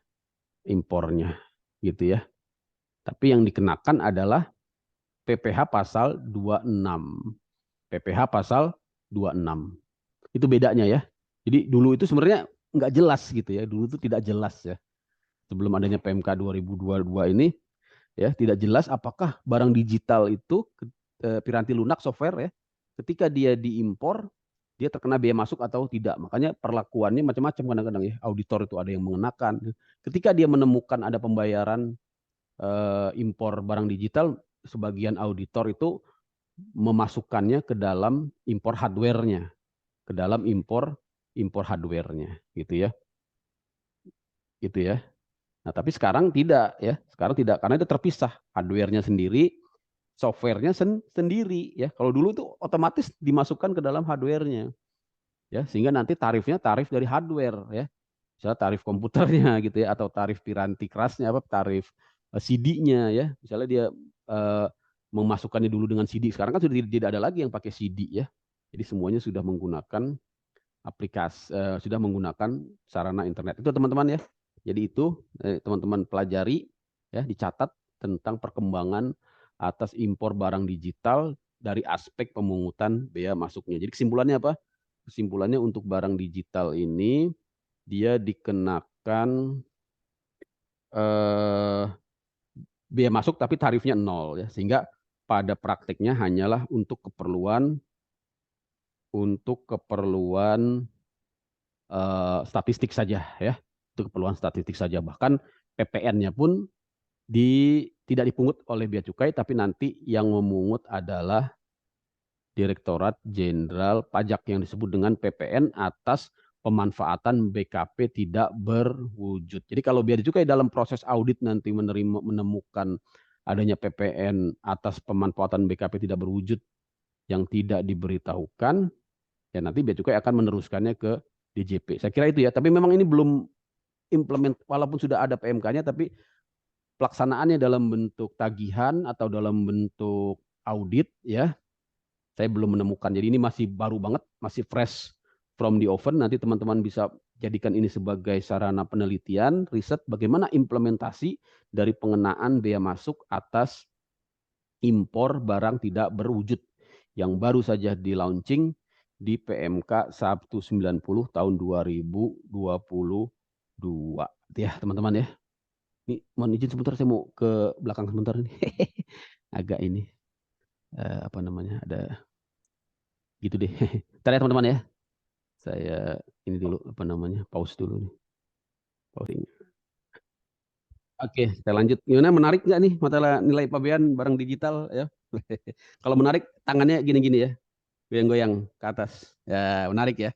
impornya gitu ya. Tapi yang dikenakan adalah PPh pasal 26. PPh pasal 26. Itu bedanya ya. Jadi dulu itu sebenarnya nggak jelas gitu ya. Dulu itu tidak jelas ya. Sebelum adanya PMK 2022 ini ya tidak jelas apakah barang digital itu piranti lunak software ya ketika dia diimpor dia terkena biaya masuk atau tidak. Makanya perlakuannya macam-macam kadang-kadang ya. Auditor itu ada yang mengenakan. Ketika dia menemukan ada pembayaran impor barang digital, sebagian auditor itu memasukkannya ke dalam impor hardware-nya, ke dalam impor hardware-nya, gitu ya, gitu ya. Nah, tapi sekarang tidak ya, sekarang tidak karena itu terpisah, hardware-nya sendiri, software-nya sendiri ya. Kalau dulu itu otomatis dimasukkan ke dalam hardware-nya, ya, sehingga nanti tarifnya tarif dari hardware ya, misalnya tarif komputernya gitu ya, atau tarif piranti kerasnya apa, tarif CD-nya ya, misalnya dia memasukkannya dulu dengan CD, sekarang kan sudah tidak ada lagi yang pakai CD ya, jadi semuanya sudah menggunakan aplikasi, sudah menggunakan sarana internet itu teman-teman ya. Jadi itu teman-teman pelajari ya, dicatat tentang perkembangan atas impor barang digital dari aspek pemungutan bea masuknya. Jadi kesimpulannya apa? Kesimpulannya untuk barang digital ini dia dikenakan biaya masuk tapi tarifnya nol ya, sehingga pada praktiknya hanyalah untuk keperluan statistik saja ya, untuk keperluan statistik saja. Bahkan PPN-nya pun tidak dipungut oleh bea cukai, tapi nanti yang memungut adalah Direktorat Jenderal Pajak yang disebut dengan PPN atas pemanfaatan BKP tidak berwujud. Jadi kalau bea cukai dalam proses audit nanti menemukan adanya PPN atas pemanfaatan BKP tidak berwujud yang tidak diberitahukan, ya nanti bea cukai akan meneruskannya ke DJP. Saya kira itu ya, tapi memang ini belum implement, walaupun sudah ada PMK-nya, tapi pelaksanaannya dalam bentuk tagihan atau dalam bentuk audit ya, saya belum menemukan. Jadi ini masih baru banget, masih fresh from the oven. Nanti teman-teman bisa jadikan ini sebagai sarana penelitian, riset bagaimana implementasi dari pengenaan bea masuk atas impor barang tidak berwujud yang baru saja di launching di PMK 190 tahun 2022. Ya, teman-teman ya. Ini mohon izin sebentar, saya mau ke belakang sebentar nih. Agak ini apa namanya? Ada gitu deh. Ntar ya teman-teman ya. Saya ini dulu apa namanya? Pause dulu nih. Pausing. Oke, saya lanjut. Gimana, menarik nggak nih masalah nilai pabean barang digital ya? Kalau menarik tangannya gini-gini ya. Goyang-goyang ke atas. Ya, menarik ya.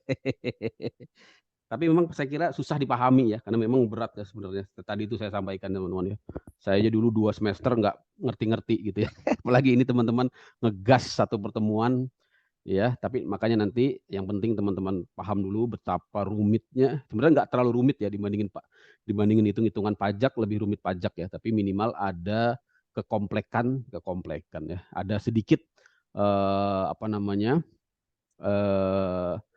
Tapi memang saya kira susah dipahami ya, karena memang berat ya sebenarnya. Tadi itu saya sampaikan teman-teman ya. Saya aja dulu 2 semester nggak ngerti-ngerti gitu ya. Apalagi ini teman-teman ngegas satu pertemuan ya. Tapi makanya nanti yang penting teman-teman paham dulu betapa rumitnya. Sebenarnya nggak terlalu rumit ya dibandingin hitung-hitungan pajak, lebih rumit pajak ya. Tapi minimal ada kekomplekan ya. Ada sedikit apa namanya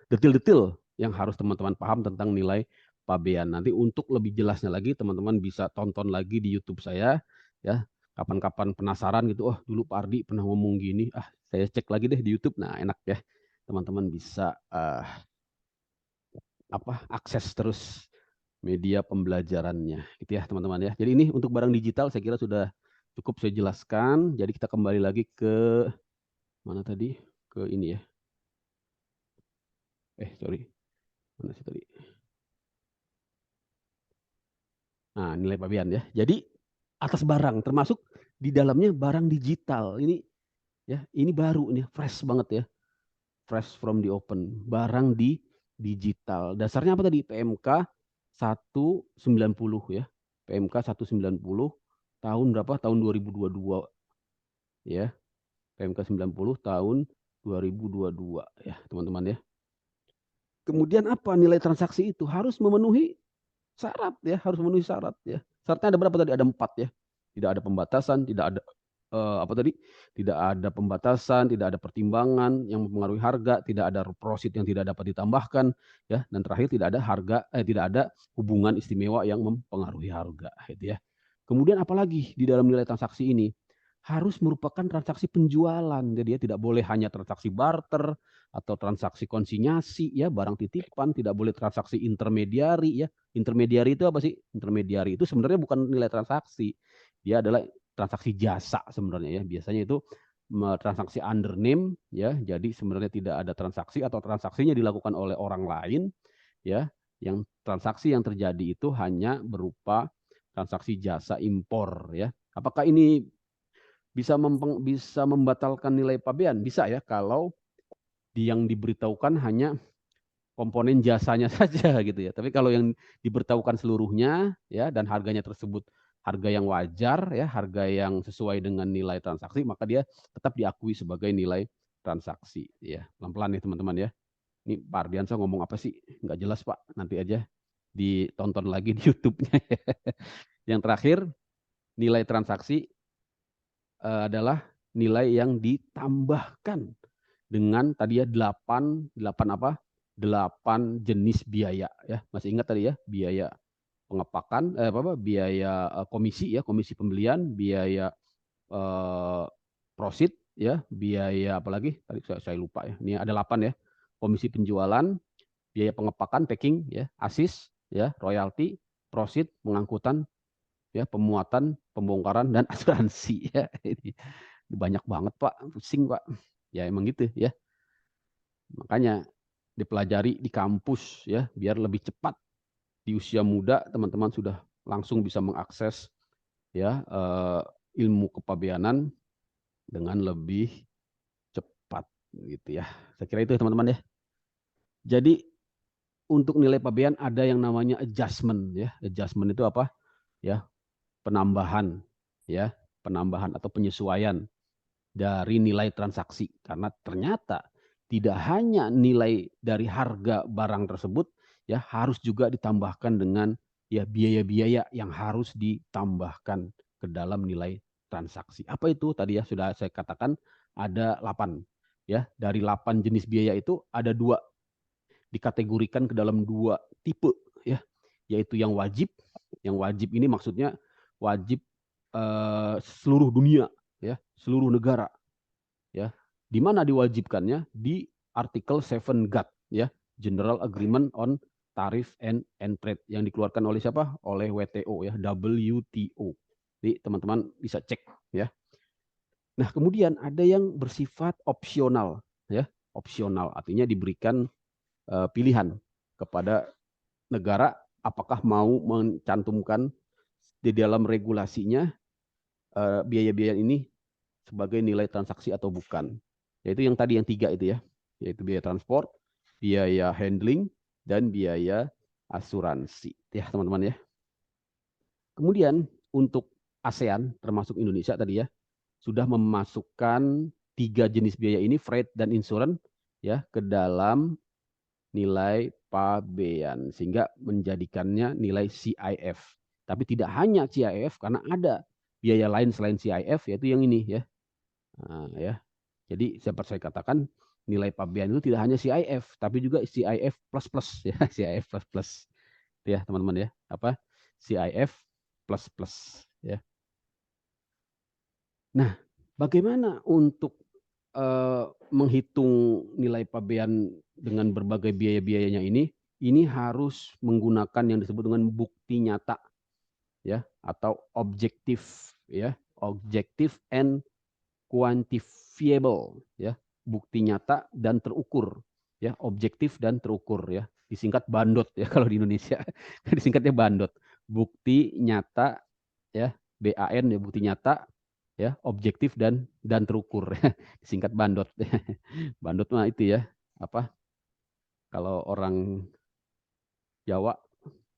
detil-detil yang harus teman-teman paham tentang nilai pabean. Nanti untuk lebih jelasnya lagi teman-teman bisa tonton lagi di YouTube saya ya. Kapan-kapan penasaran gitu, oh dulu Pak Ardi pernah ngomong gini, saya cek lagi deh di YouTube. Nah, enak ya. Teman-teman bisa akses terus media pembelajarannya gitu ya, teman-teman ya. Jadi ini untuk barang digital saya kira sudah cukup saya jelaskan. Jadi kita kembali lagi ke mana tadi? Ke ini ya. Sorry. Mana sih tadi? Nah, nilai pabean ya. Jadi atas barang, termasuk di dalamnya barang digital. Ini ya, ini baru nih, fresh banget ya. Fresh from the open. Barang di digital. Dasarnya apa tadi? PMK 190 ya. PMK 190 tahun berapa? Tahun 2022 ya. PMK 90 tahun 2022 ya, teman-teman ya. Kemudian apa nilai transaksi itu? Harus memenuhi syarat ya, harus memenuhi syarat ya. Syaratnya ada berapa tadi? Ada 4 ya. Tidak ada pembatasan, tidak ada apa tadi? Tidak ada pembatasan, tidak ada pertimbangan yang mempengaruhi harga, tidak ada prosit yang tidak dapat ditambahkan ya, dan terakhir tidak ada hubungan istimewa yang mempengaruhi harga gitu ya. Kemudian apalagi di dalam nilai transaksi ini? Harus merupakan transaksi penjualan. Jadi ya tidak boleh hanya transaksi barter atau transaksi konsinyasi ya, barang titipan, tidak boleh transaksi intermediari ya. Intermediari itu apa sih? Intermediari itu sebenarnya bukan nilai transaksi. Dia adalah transaksi jasa sebenarnya ya. Biasanya itu transaksi under name ya. Jadi sebenarnya tidak ada transaksi atau transaksinya dilakukan oleh orang lain ya. Yang transaksi yang terjadi itu hanya berupa transaksi jasa impor ya. Apakah ini bisa membatalkan nilai pabean? Bisa ya kalau yang diberitahukan hanya komponen jasanya saja gitu ya. Tapi kalau yang diberitahukan seluruhnya ya dan harganya tersebut harga yang wajar ya, harga yang sesuai dengan nilai transaksi, maka dia tetap diakui sebagai nilai transaksi ya. Pelan-pelan nih teman-teman ya. Ini Pak Ardiansyah ngomong apa sih? Nggak jelas Pak. Nanti aja ditonton lagi di YouTube-nya. Yang terakhir, nilai transaksi adalah nilai yang ditambahkan dengan tadi ya 8 jenis biaya ya. Masih ingat tadi ya, biaya pengepakan biaya komisi ya, komisi pembelian, biaya prosit ya, biaya apalagi tadi saya lupa ya. Ini ada 8 ya. Komisi penjualan, biaya pengepakan packing ya, asis ya, royalti, prosit, pengangkutan ya, pemuatan, pembongkaran dan asuransi ya. Ini banyak banget Pak, pusing Pak. Ya emang gitu ya. Makanya dipelajari di kampus ya, biar lebih cepat di usia muda teman-teman sudah langsung bisa mengakses ya ilmu kepabeanan dengan lebih cepat gitu ya. Saya kira itu teman-teman ya. Jadi untuk nilai pabean ada yang namanya adjustment ya. Adjustment itu apa? Ya, penambahan ya, penambahan atau penyesuaian dari nilai transaksi karena ternyata tidak hanya nilai dari harga barang tersebut ya harus juga ditambahkan dengan ya biaya-biaya yang harus ditambahkan ke dalam nilai transaksi. Apa itu? Tadi ya sudah saya katakan ada 8 ya. Dari 8 jenis biaya itu ada 2 dikategorikan ke dalam 2 tipe ya, yaitu yang wajib. Yang wajib ini maksudnya wajib seluruh dunia ya, seluruh negara ya. Di mana diwajibkannya? Di artikel 7 GATT ya, General Agreement on Tariff and Trade yang dikeluarkan oleh siapa? Oleh WTO ya, WTO. Jadi teman-teman bisa cek ya. Nah, kemudian ada yang bersifat opsional ya. Opsional artinya diberikan pilihan kepada negara apakah mau mencantumkan di dalam regulasinya biaya-biaya ini sebagai nilai transaksi atau bukan. Yaitu yang tadi yang 3 itu ya, yaitu biaya transport, biaya handling, dan biaya asuransi. Ya teman-teman ya. Kemudian untuk ASEAN termasuk Indonesia tadi ya, sudah memasukkan 3 jenis biaya ini, freight dan insurance ya, ke dalam nilai pabean sehingga menjadikannya nilai CIF. Tapi tidak hanya CIF karena ada biaya lain selain CIF yaitu yang ini ya. Nah, ya. Jadi seperti saya katakan nilai pabean itu tidak hanya CIF tapi juga CIF plus plus ya, CIF plus plus. Itu ya teman-teman ya. Apa? CIF plus plus ya. Nah, bagaimana untuk menghitung nilai pabean dengan berbagai biaya-biayanya ini? Ini harus menggunakan yang disebut dengan bukti nyata ya atau objektif ya, objektif and quantifiable ya, bukti nyata dan terukur ya, objektif dan terukur ya, disingkat BANDOT ya kalau di Indonesia disingkatnya BANDOT, bukti nyata ya, BAN ya, bukti nyata ya, objektif dan terukur ya, disingkat BANDOT. BANDOT mah itu ya, apa kalau orang Jawa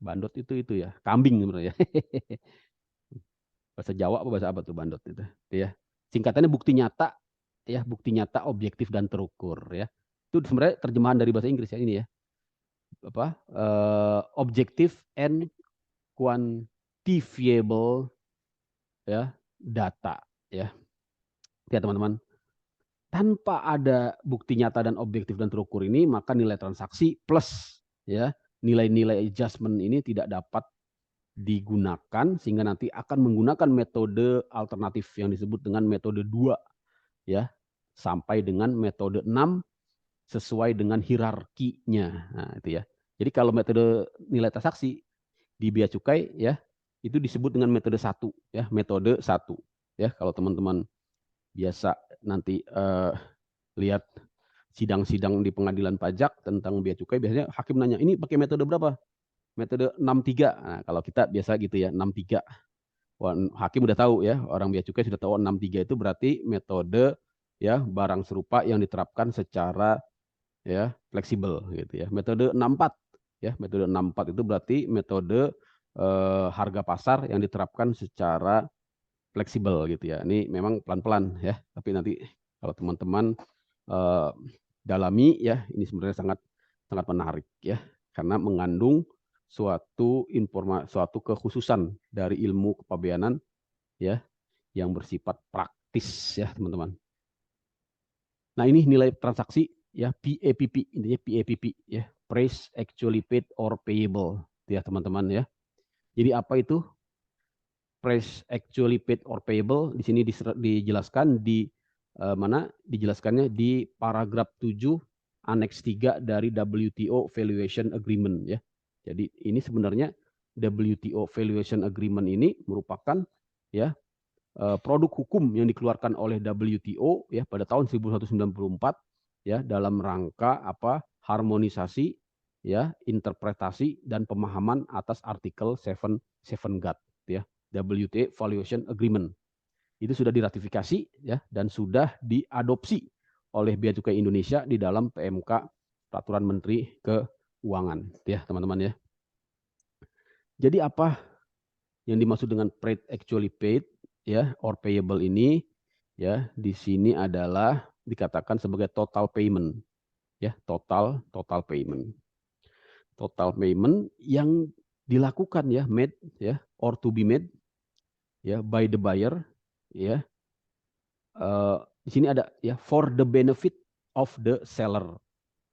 bandot itu ya, kambing sebenarnya. Bahasa Jawa apa bahasa apa tuh bandot itu? Ya. Singkatannya bukti nyata ya, bukti nyata, objektif dan terukur ya. Itu sebenarnya terjemahan dari bahasa Inggris ya ini ya. Apa? Objective and quantifiable ya data ya. Ya teman-teman. Tanpa ada bukti nyata dan objektif dan terukur ini, maka nilai transaksi plus ya, nilai-nilai adjustment ini tidak dapat digunakan sehingga nanti akan menggunakan metode alternatif yang disebut dengan metode 2 ya sampai dengan metode 6 sesuai dengan hierarkinya. Nah, itu ya. Jadi kalau metode nilai transaksi di bea cukai ya itu disebut dengan metode 1 ya, metode 1 ya. Kalau teman-teman biasa nanti lihat sidang-sidang di pengadilan pajak tentang bea cukai, biasanya hakim nanya, ini pakai metode berapa? Metode 63. Nah, kalau kita biasa gitu ya, 63. Wah, hakim udah tahu ya, orang bea cukai sudah tahu 63 itu berarti metode ya barang serupa yang diterapkan secara ya fleksibel gitu ya. Metode 64 ya, metode 64 itu berarti metode harga pasar yang diterapkan secara fleksibel gitu ya. Ini memang pelan-pelan ya, tapi nanti kalau teman-teman dalami ya, ini sebenarnya sangat sangat menarik ya, karena mengandung suatu kekhususan dari ilmu kepabeanan ya yang bersifat praktis ya teman-teman. Nah ini nilai transaksi ya PAPP, intinya PAPP ya, price actually paid or payable ya teman-teman ya. Jadi apa itu price actually paid or payable? Di sini dijelaskan di mana dijelaskannya di paragraf 7 aneks 3 dari WTO Valuation Agreement ya. Jadi ini sebenarnya WTO Valuation Agreement ini merupakan ya produk hukum yang dikeluarkan oleh WTO ya pada tahun 1994 ya dalam rangka apa harmonisasi ya interpretasi dan pemahaman atas artikel 7 GATT ya WTO Valuation Agreement. Itu sudah diratifikasi ya dan sudah diadopsi oleh Bea Cukai Indonesia di dalam PMK Peraturan Menteri Keuangan ya teman-teman ya. Jadi apa yang dimaksud dengan paid actually paid ya or payable ini ya di sini adalah dikatakan sebagai total payment ya total payment. Total payment yang dilakukan ya made ya or to be made ya by the buyer ya di sini ada ya for the benefit of the seller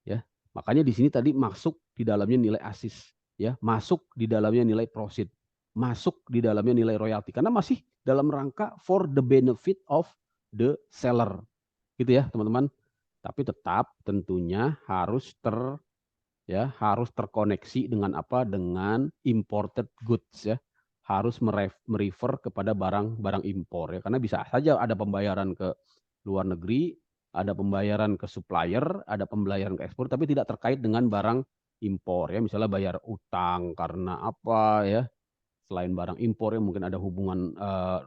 ya. Makanya di sini tadi masuk di dalamnya nilai asis ya, masuk di dalamnya nilai profit, masuk di dalamnya nilai royalti karena masih dalam rangka for the benefit of the seller. Gitu ya, teman-teman. Tapi tetap tentunya harus harus terkoneksi dengan apa? Dengan imported goods ya. Harus merefer kepada barang-barang impor ya. Karena bisa saja ada pembayaran ke luar negeri, ada pembayaran ke supplier, ada pembayaran ke ekspor, tapi tidak terkait dengan barang impor ya. Misalnya bayar utang karena apa ya? Selain barang impor ya mungkin ada hubungan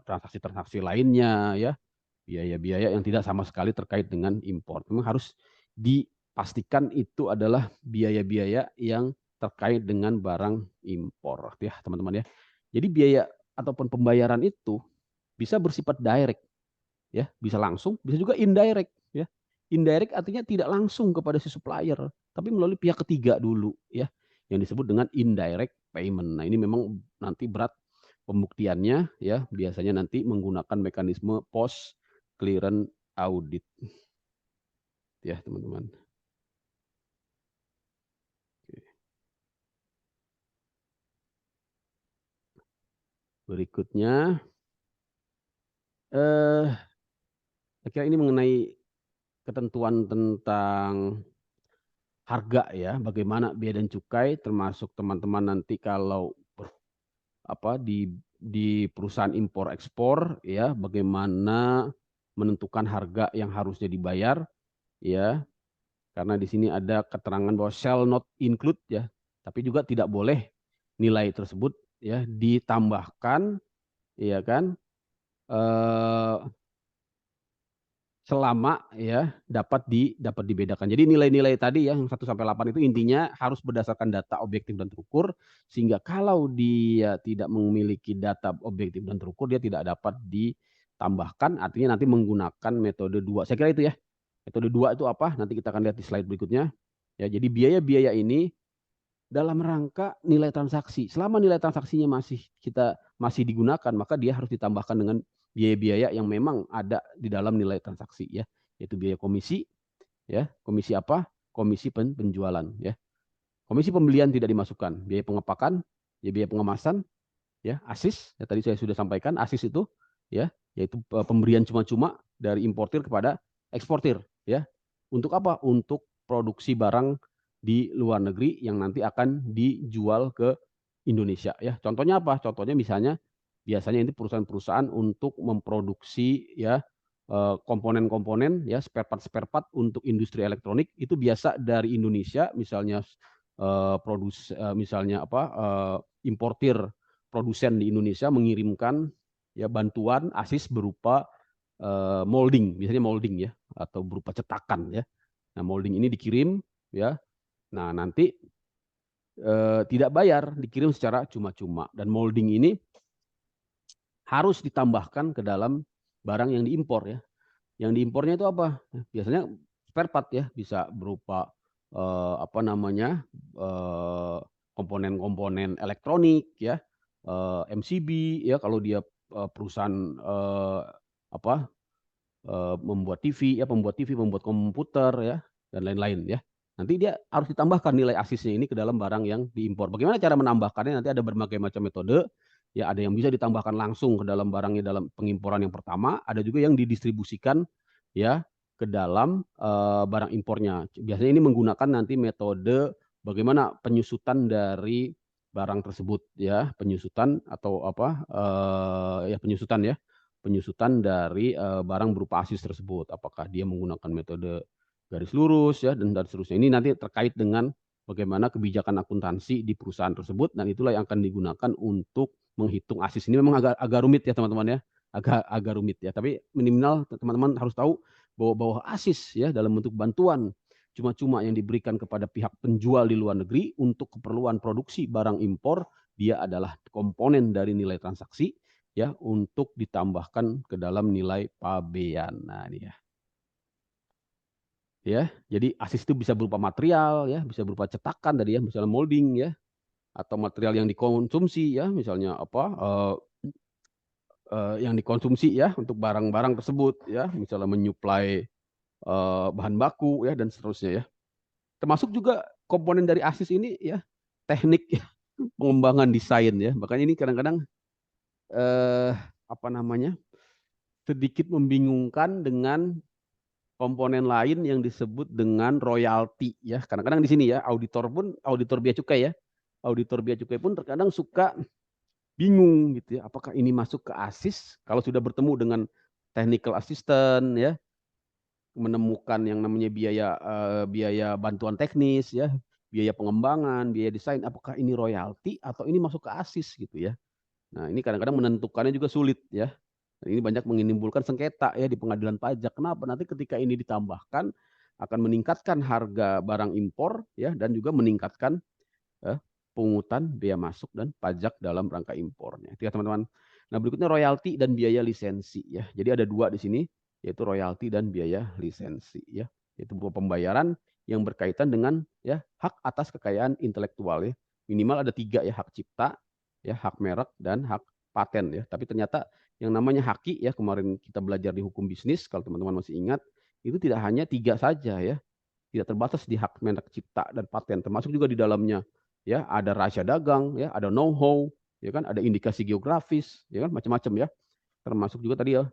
transaksi-transaksi lainnya ya. Biaya-biaya yang tidak sama sekali terkait dengan impor. Memang harus dipastikan itu adalah biaya-biaya yang terkait dengan barang impor ya teman-teman ya. Jadi biaya ataupun pembayaran itu bisa bersifat direct ya, bisa langsung, bisa juga indirect ya. Indirect artinya tidak langsung kepada si supplier, tapi melalui pihak ketiga dulu ya, yang disebut dengan indirect payment. Nah, ini memang nanti berat pembuktiannya ya, biasanya nanti menggunakan mekanisme post clearance audit. Ya, teman-teman. Berikutnya saya kira ini mengenai ketentuan tentang harga ya, bagaimana bea dan cukai termasuk teman-teman nanti kalau di perusahaan impor ekspor ya, bagaimana menentukan harga yang harusnya dibayar ya, karena di sini ada keterangan bahwa shall not include ya, tapi juga tidak boleh nilai tersebut ya ditambahkan ya kan selama ya dapat dibedakan. Jadi nilai-nilai tadi ya, yang 1 sampai 8 itu intinya harus berdasarkan data objektif dan terukur, sehingga kalau dia tidak memiliki data objektif dan terukur, dia tidak dapat ditambahkan, artinya nanti menggunakan metode 2. Saya kira itu ya. Metode 2 itu apa? Nanti kita akan lihat di slide berikutnya. Ya, jadi biaya-biaya ini dalam rangka nilai transaksi. Selama nilai transaksinya masih digunakan, maka dia harus ditambahkan dengan biaya-biaya yang memang ada di dalam nilai transaksi ya, yaitu biaya komisi ya. Komisi apa? Komisi penjualan ya. Komisi pembelian tidak dimasukkan, biaya pengepakan, biaya pengemasan, ya, ASIS, ya tadi saya sudah sampaikan, ASIS itu ya, yaitu pemberian cuma-cuma dari importir kepada eksportir, ya. Untuk apa? Untuk produksi barang di luar negeri yang nanti akan dijual ke Indonesia, ya. Contohnya apa? Contohnya misalnya biasanya ini perusahaan-perusahaan untuk memproduksi ya komponen-komponen ya spare part untuk industri elektronik itu biasa dari Indonesia misalnya misalnya apa importir produsen di Indonesia mengirimkan ya bantuan ASIS berupa molding, biasanya molding ya atau berupa cetakan ya. Nah, molding ini dikirim ya. Nah, nanti tidak bayar, dikirim secara cuma-cuma dan molding ini harus ditambahkan ke dalam barang yang diimpor ya. Yang diimpornya itu apa? Biasanya spare part ya, bisa berupa apa namanya komponen-komponen elektronik ya, MCB ya kalau dia perusahaan apa membuat TV ya, membuat TV, membuat komputer ya dan lain-lain ya. Nanti dia harus ditambahkan nilai asisnya ini ke dalam barang yang diimpor. Bagaimana cara menambahkannya? Nanti ada berbagai macam metode. Ya, ada yang bisa ditambahkan langsung ke dalam barangnya dalam pengimporan yang pertama, ada juga yang didistribusikan ya ke dalam barang impornya. Biasanya ini menggunakan nanti metode bagaimana penyusutan dari barang tersebut ya, penyusutan atau apa ya penyusutan ya penyusutan dari barang berupa ASIS tersebut. Apakah dia menggunakan metode garis lurus ya dan seterusnya. Ini nanti terkait dengan bagaimana kebijakan akuntansi di perusahaan tersebut dan itulah yang akan digunakan untuk menghitung ASIS. Ini memang agak rumit ya teman-teman ya. Agak rumit ya. Tapi minimal teman-teman harus tahu bahwa ASIS ya dalam bentuk bantuan cuma-cuma yang diberikan kepada pihak penjual di luar negeri untuk keperluan produksi barang impor, dia adalah komponen dari nilai transaksi ya untuk ditambahkan ke dalam nilai pabean. Nah, ini ya. Ya, jadi ASIS itu bisa berupa material ya, bisa berupa cetakan tadi ya, misalnya molding ya, atau material yang dikonsumsi ya, misalnya apa yang dikonsumsi ya untuk barang-barang tersebut ya, misalnya menyuplai bahan baku ya dan seterusnya ya. Termasuk juga komponen dari ASIS ini ya, teknik ya, pengembangan desain ya. Makanya ini kadang-kadang apa namanya? Sedikit membingungkan dengan komponen lain yang disebut dengan royalti ya. Kadang-kadang di sini ya, auditor bea cukai ya. Auditor bea cukai pun terkadang suka bingung gitu ya, apakah ini masuk ke ASIS kalau sudah bertemu dengan technical assistant ya, menemukan yang namanya biaya bantuan teknis ya, biaya pengembangan, biaya desain, apakah ini royalti atau ini masuk ke ASIS gitu ya. Nah, ini kadang-kadang menentukannya juga sulit ya. Ini banyak menimbulkan sengketa ya di pengadilan pajak. Kenapa? Nanti ketika ini ditambahkan akan meningkatkan harga barang impor ya dan juga meningkatkan pungutan bea masuk dan pajak dalam rangka impornya. Itu ya teman-teman. Nah, berikutnya royalti dan biaya lisensi ya. Jadi ada dua di sini yaitu royalti dan biaya lisensi ya. Itu berupa pembayaran yang berkaitan dengan ya hak atas kekayaan intelektual ya. Minimal ada 3 ya, hak cipta, ya hak merek dan hak paten ya. Tapi ternyata yang namanya haki ya kemarin kita belajar di hukum bisnis kalau teman-teman masih ingat itu tidak hanya 3 saja ya, tidak terbatas di hak merek cipta dan paten, termasuk juga di dalamnya ya ada rahasia dagang, ya ada know-how, ya kan ada indikasi geografis, ya kan macam-macam ya. Termasuk juga tadi ya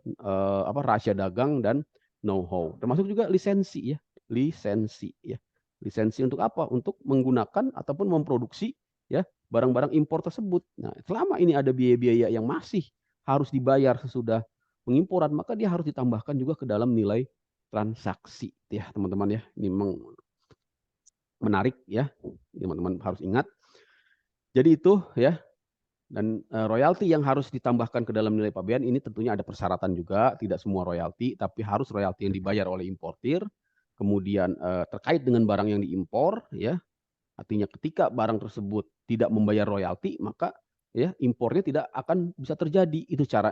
apa rahasia dagang dan know-how. Termasuk juga lisensi ya, lisensi ya. Lisensi untuk apa? Untuk menggunakan ataupun memproduksi ya barang-barang impor tersebut. Nah, selama ini ada biaya-biaya yang masih harus dibayar sesudah pengimporan, maka dia harus ditambahkan juga ke dalam nilai transaksi ya teman-teman ya. Ini memang menarik ya, teman-teman harus ingat. Jadi itu ya, dan royalti yang harus ditambahkan ke dalam nilai pabean ini tentunya ada persyaratan juga, tidak semua royalti, tapi harus royalti yang dibayar oleh importir. Kemudian terkait dengan barang yang diimpor, ya, artinya ketika barang tersebut tidak membayar royalti, maka ya impornya tidak akan bisa terjadi. Itu cara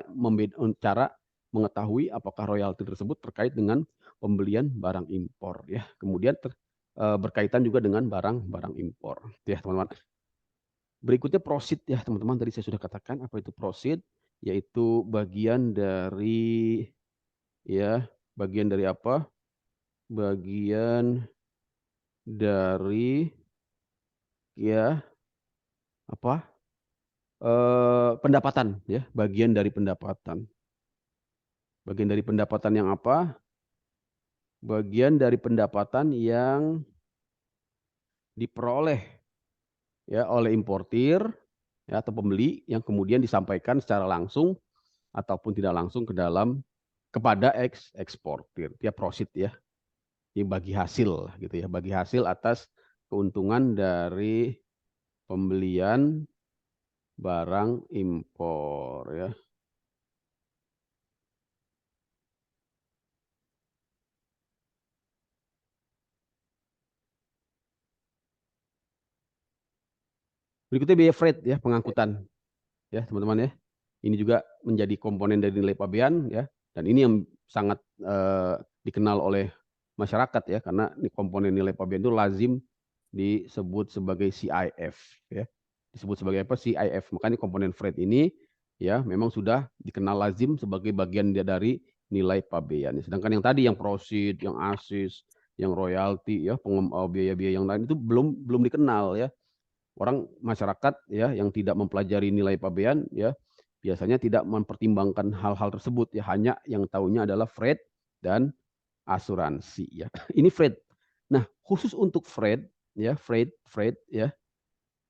mengetahui apakah royalti tersebut terkait dengan pembelian barang impor. Ya, kemudian berkaitan juga dengan barang-barang impor. Ya, teman-teman. Berikutnya proceed ya teman-teman, tadi saya sudah katakan apa itu proceed, yaitu bagian dari ya, bagian dari apa? Bagian dari ya apa? pendapatan, ya, bagian dari pendapatan. Bagian dari pendapatan yang apa? Bagian dari pendapatan yang diperoleh, ya, oleh importir, ya, atau pembeli yang kemudian disampaikan secara langsung ataupun tidak langsung kepada eksportir. Dia prosit, ya. Dia bagi hasil gitu, ya, bagi hasil atas keuntungan dari pembelian barang impor, ya. Berikutnya biaya freight, ya, pengangkutan, ya, teman-teman, ya. Ini juga menjadi komponen dari nilai pabean, ya. Dan ini yang sangat dikenal oleh masyarakat, ya, karena komponen nilai pabean itu lazim disebut sebagai CIF, ya. Disebut sebagai apa? CIF. Makanya komponen freight ini, ya, memang sudah dikenal lazim sebagai bagian dari nilai pabean. Sedangkan yang tadi, yang prosit, yang asis, yang royalti, ya, biaya-biaya yang lain itu belum dikenal, ya. Orang masyarakat, ya, yang tidak mempelajari nilai pabean, ya, biasanya tidak mempertimbangkan hal-hal tersebut, ya, hanya yang tahunya adalah freight dan asuransi, ya. Ini freight. Nah, khusus untuk freight, ya, freight, ya,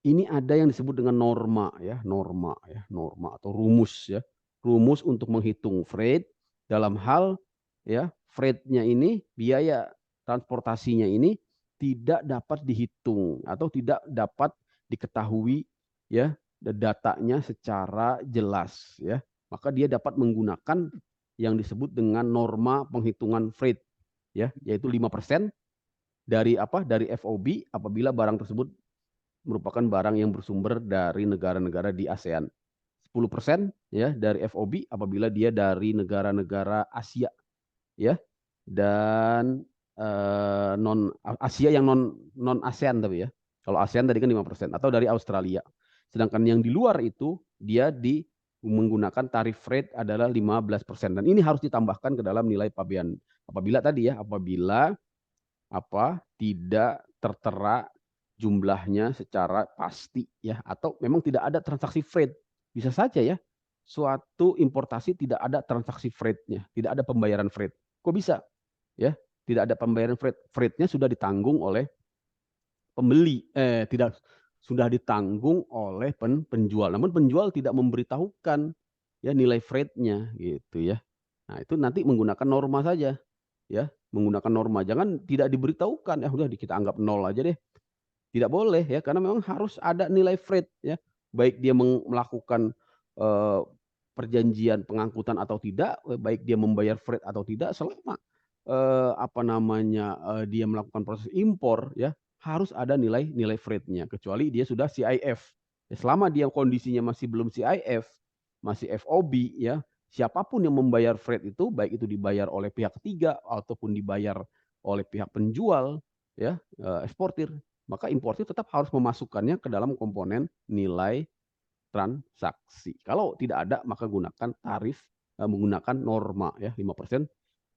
ini ada yang disebut dengan norma, ya, norma atau rumus, ya. Rumus untuk menghitung freight dalam hal, ya, freight-nya ini, biaya transportasinya ini tidak dapat dihitung atau tidak dapat diketahui, ya, datanya secara jelas, ya. Maka dia dapat menggunakan yang disebut dengan norma penghitungan freight, ya, yaitu 5% dari apa? Dari FOB apabila barang tersebut merupakan barang yang bersumber dari negara-negara di ASEAN. 10%, ya, dari FOB apabila dia dari negara-negara Asia, ya. Dan non Asia yang non ASEAN tapi, ya. Kalau ASEAN tadi kan 5% atau dari Australia. Sedangkan yang di luar itu dia menggunakan tarif freight adalah 15% dan ini harus ditambahkan ke dalam nilai pabean. Apabila tadi, ya, apabila tidak tertera jumlahnya secara pasti, ya, atau memang tidak ada transaksi freight. Bisa saja, ya, suatu importasi tidak ada transaksi freight-nya, tidak ada pembayaran freight. Kok bisa? Ya, tidak ada pembayaran freight. Freight-nya sudah ditanggung oleh pembeli, tidak, sudah ditanggung oleh penjual. Namun penjual tidak memberitahukan, ya, nilai freight-nya gitu, ya. Nah, itu nanti menggunakan norma saja, ya, menggunakan norma. Jangan tidak diberitahukan, ya, udah kita anggap nol aja deh. Tidak boleh, ya, karena memang harus ada nilai freight, ya. Baik dia melakukan perjanjian pengangkutan atau tidak, baik dia membayar freight atau tidak, selama dia melakukan proses impor, ya, harus ada nilai freight-nya kecuali dia sudah CIF. Ya, selama dia kondisinya masih belum CIF, masih FOB, ya, siapapun yang membayar freight itu, baik itu dibayar oleh pihak ketiga ataupun dibayar oleh pihak penjual, ya, eksportir, maka importir tetap harus memasukkannya ke dalam komponen nilai transaksi. Kalau tidak ada, maka gunakan tarif, menggunakan norma, ya, 5%,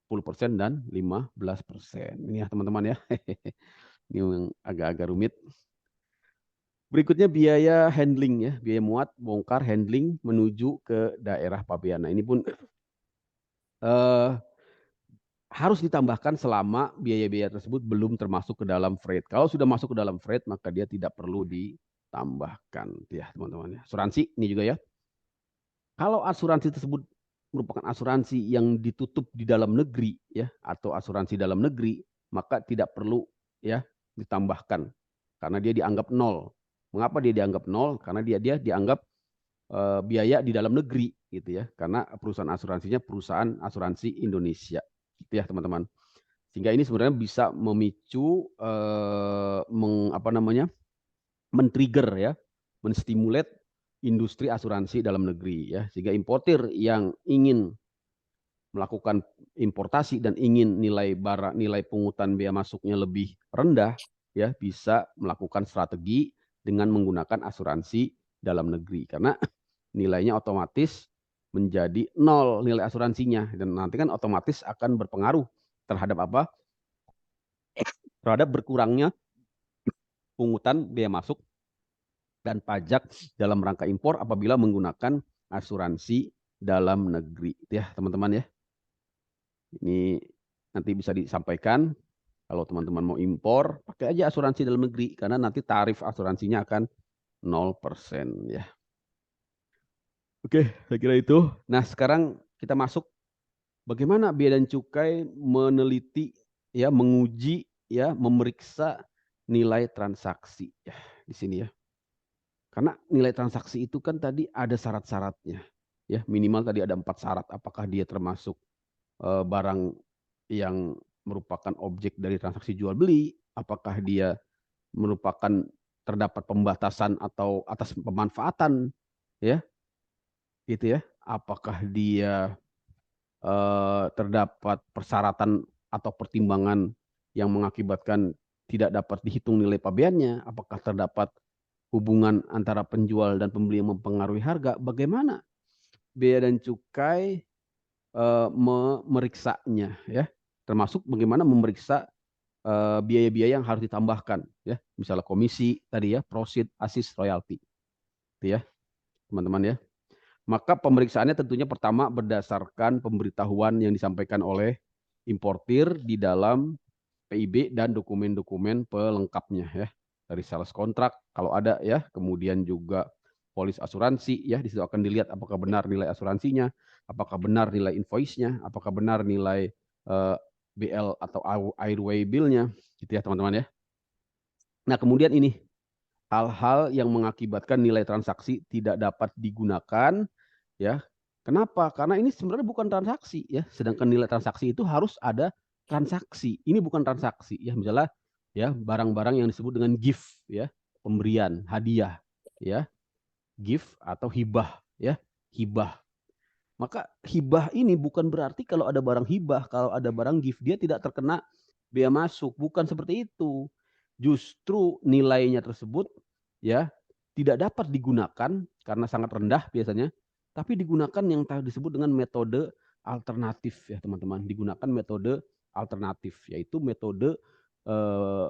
10% dan 15%. Ini, ya, teman-teman, ya. Ini yang agak-agak rumit. Berikutnya biaya handling, ya, biaya muat, bongkar, handling menuju ke daerah pabean. Nah, ini pun harus ditambahkan selama biaya-biaya tersebut belum termasuk ke dalam freight. Kalau sudah masuk ke dalam freight, maka dia tidak perlu ditambahkan, ya, teman-teman, ya. Asuransi ini juga, ya. Kalau asuransi tersebut merupakan asuransi yang ditutup di dalam negeri, ya, atau asuransi dalam negeri, maka tidak perlu, ya, ditambahkan karena dia dianggap nol. Mengapa dia dianggap nol? Karena dia dianggap biaya di dalam negeri, gitu, ya. Karena perusahaan asuransinya perusahaan asuransi Indonesia, gitu, ya, teman-teman. Sehingga ini sebenarnya bisa memicu men-trigger, ya, menstimulate industri asuransi dalam negeri, ya, sehingga importir yang ingin melakukan importasi dan ingin nilai pungutan bea masuknya lebih rendah, ya, bisa melakukan strategi dengan menggunakan asuransi dalam negeri karena nilainya otomatis menjadi nol nilai asuransinya dan nanti kan otomatis akan berpengaruh terhadap apa? Terhadap berkurangnya pungutan bea masuk dan pajak dalam rangka impor apabila menggunakan asuransi dalam negeri. Itu ya teman-teman ya. Ini nanti bisa disampaikan kalau teman-teman mau impor, pakai aja asuransi dalam negeri karena nanti tarif asuransinya akan 0% ya. Oke, saya kira itu. Nah, sekarang kita masuk bagaimana Bea dan Cukai meneliti ya, menguji ya, memeriksa nilai transaksi ya di sini ya. Karena nilai transaksi itu kan tadi ada syarat-syaratnya. Ya, minimal tadi ada 4 syarat. Apakah dia termasuk barang yang merupakan objek dari transaksi jual beli, apakah dia merupakan terdapat pembatasan atau atas pemanfaatan ya, gitu ya. Apakah dia terdapat persyaratan atau pertimbangan yang mengakibatkan tidak dapat dihitung nilai pabeannya, apakah terdapat hubungan antara penjual dan pembeli yang mempengaruhi harga, bagaimana bea dan cukai memeriksanya ya, termasuk bagaimana memeriksa biaya-biaya yang harus ditambahkan ya, misalnya komisi tadi ya, proceed, assist, royalty, itu ya teman-teman ya. Maka pemeriksaannya tentunya pertama berdasarkan pemberitahuan yang disampaikan oleh importir di dalam PIB dan dokumen-dokumen pelengkapnya ya. Dari sales kontrak kalau ada ya, kemudian juga polis asuransi ya, di situ akan dilihat apakah benar nilai asuransinya, apakah benar nilai invoice-nya, apakah benar nilai BL atau airway bill-nya gitu ya teman-teman ya. Nah, kemudian ini hal-hal yang mengakibatkan nilai transaksi tidak dapat digunakan ya. Kenapa? Karena ini sebenarnya bukan transaksi ya. Sedangkan nilai transaksi itu harus ada transaksi. Ini bukan transaksi ya. Misalnya ya, barang-barang yang disebut dengan gift ya, pemberian, hadiah ya. Gift atau hibah ya, hibah. Maka hibah ini bukan berarti kalau ada barang hibah, kalau ada barang gift dia tidak terkena bea masuk, bukan seperti itu. Justru nilainya tersebut ya tidak dapat digunakan karena sangat rendah biasanya, tapi digunakan yang disebut dengan metode alternatif ya teman-teman. Digunakan metode alternatif yaitu metode eh,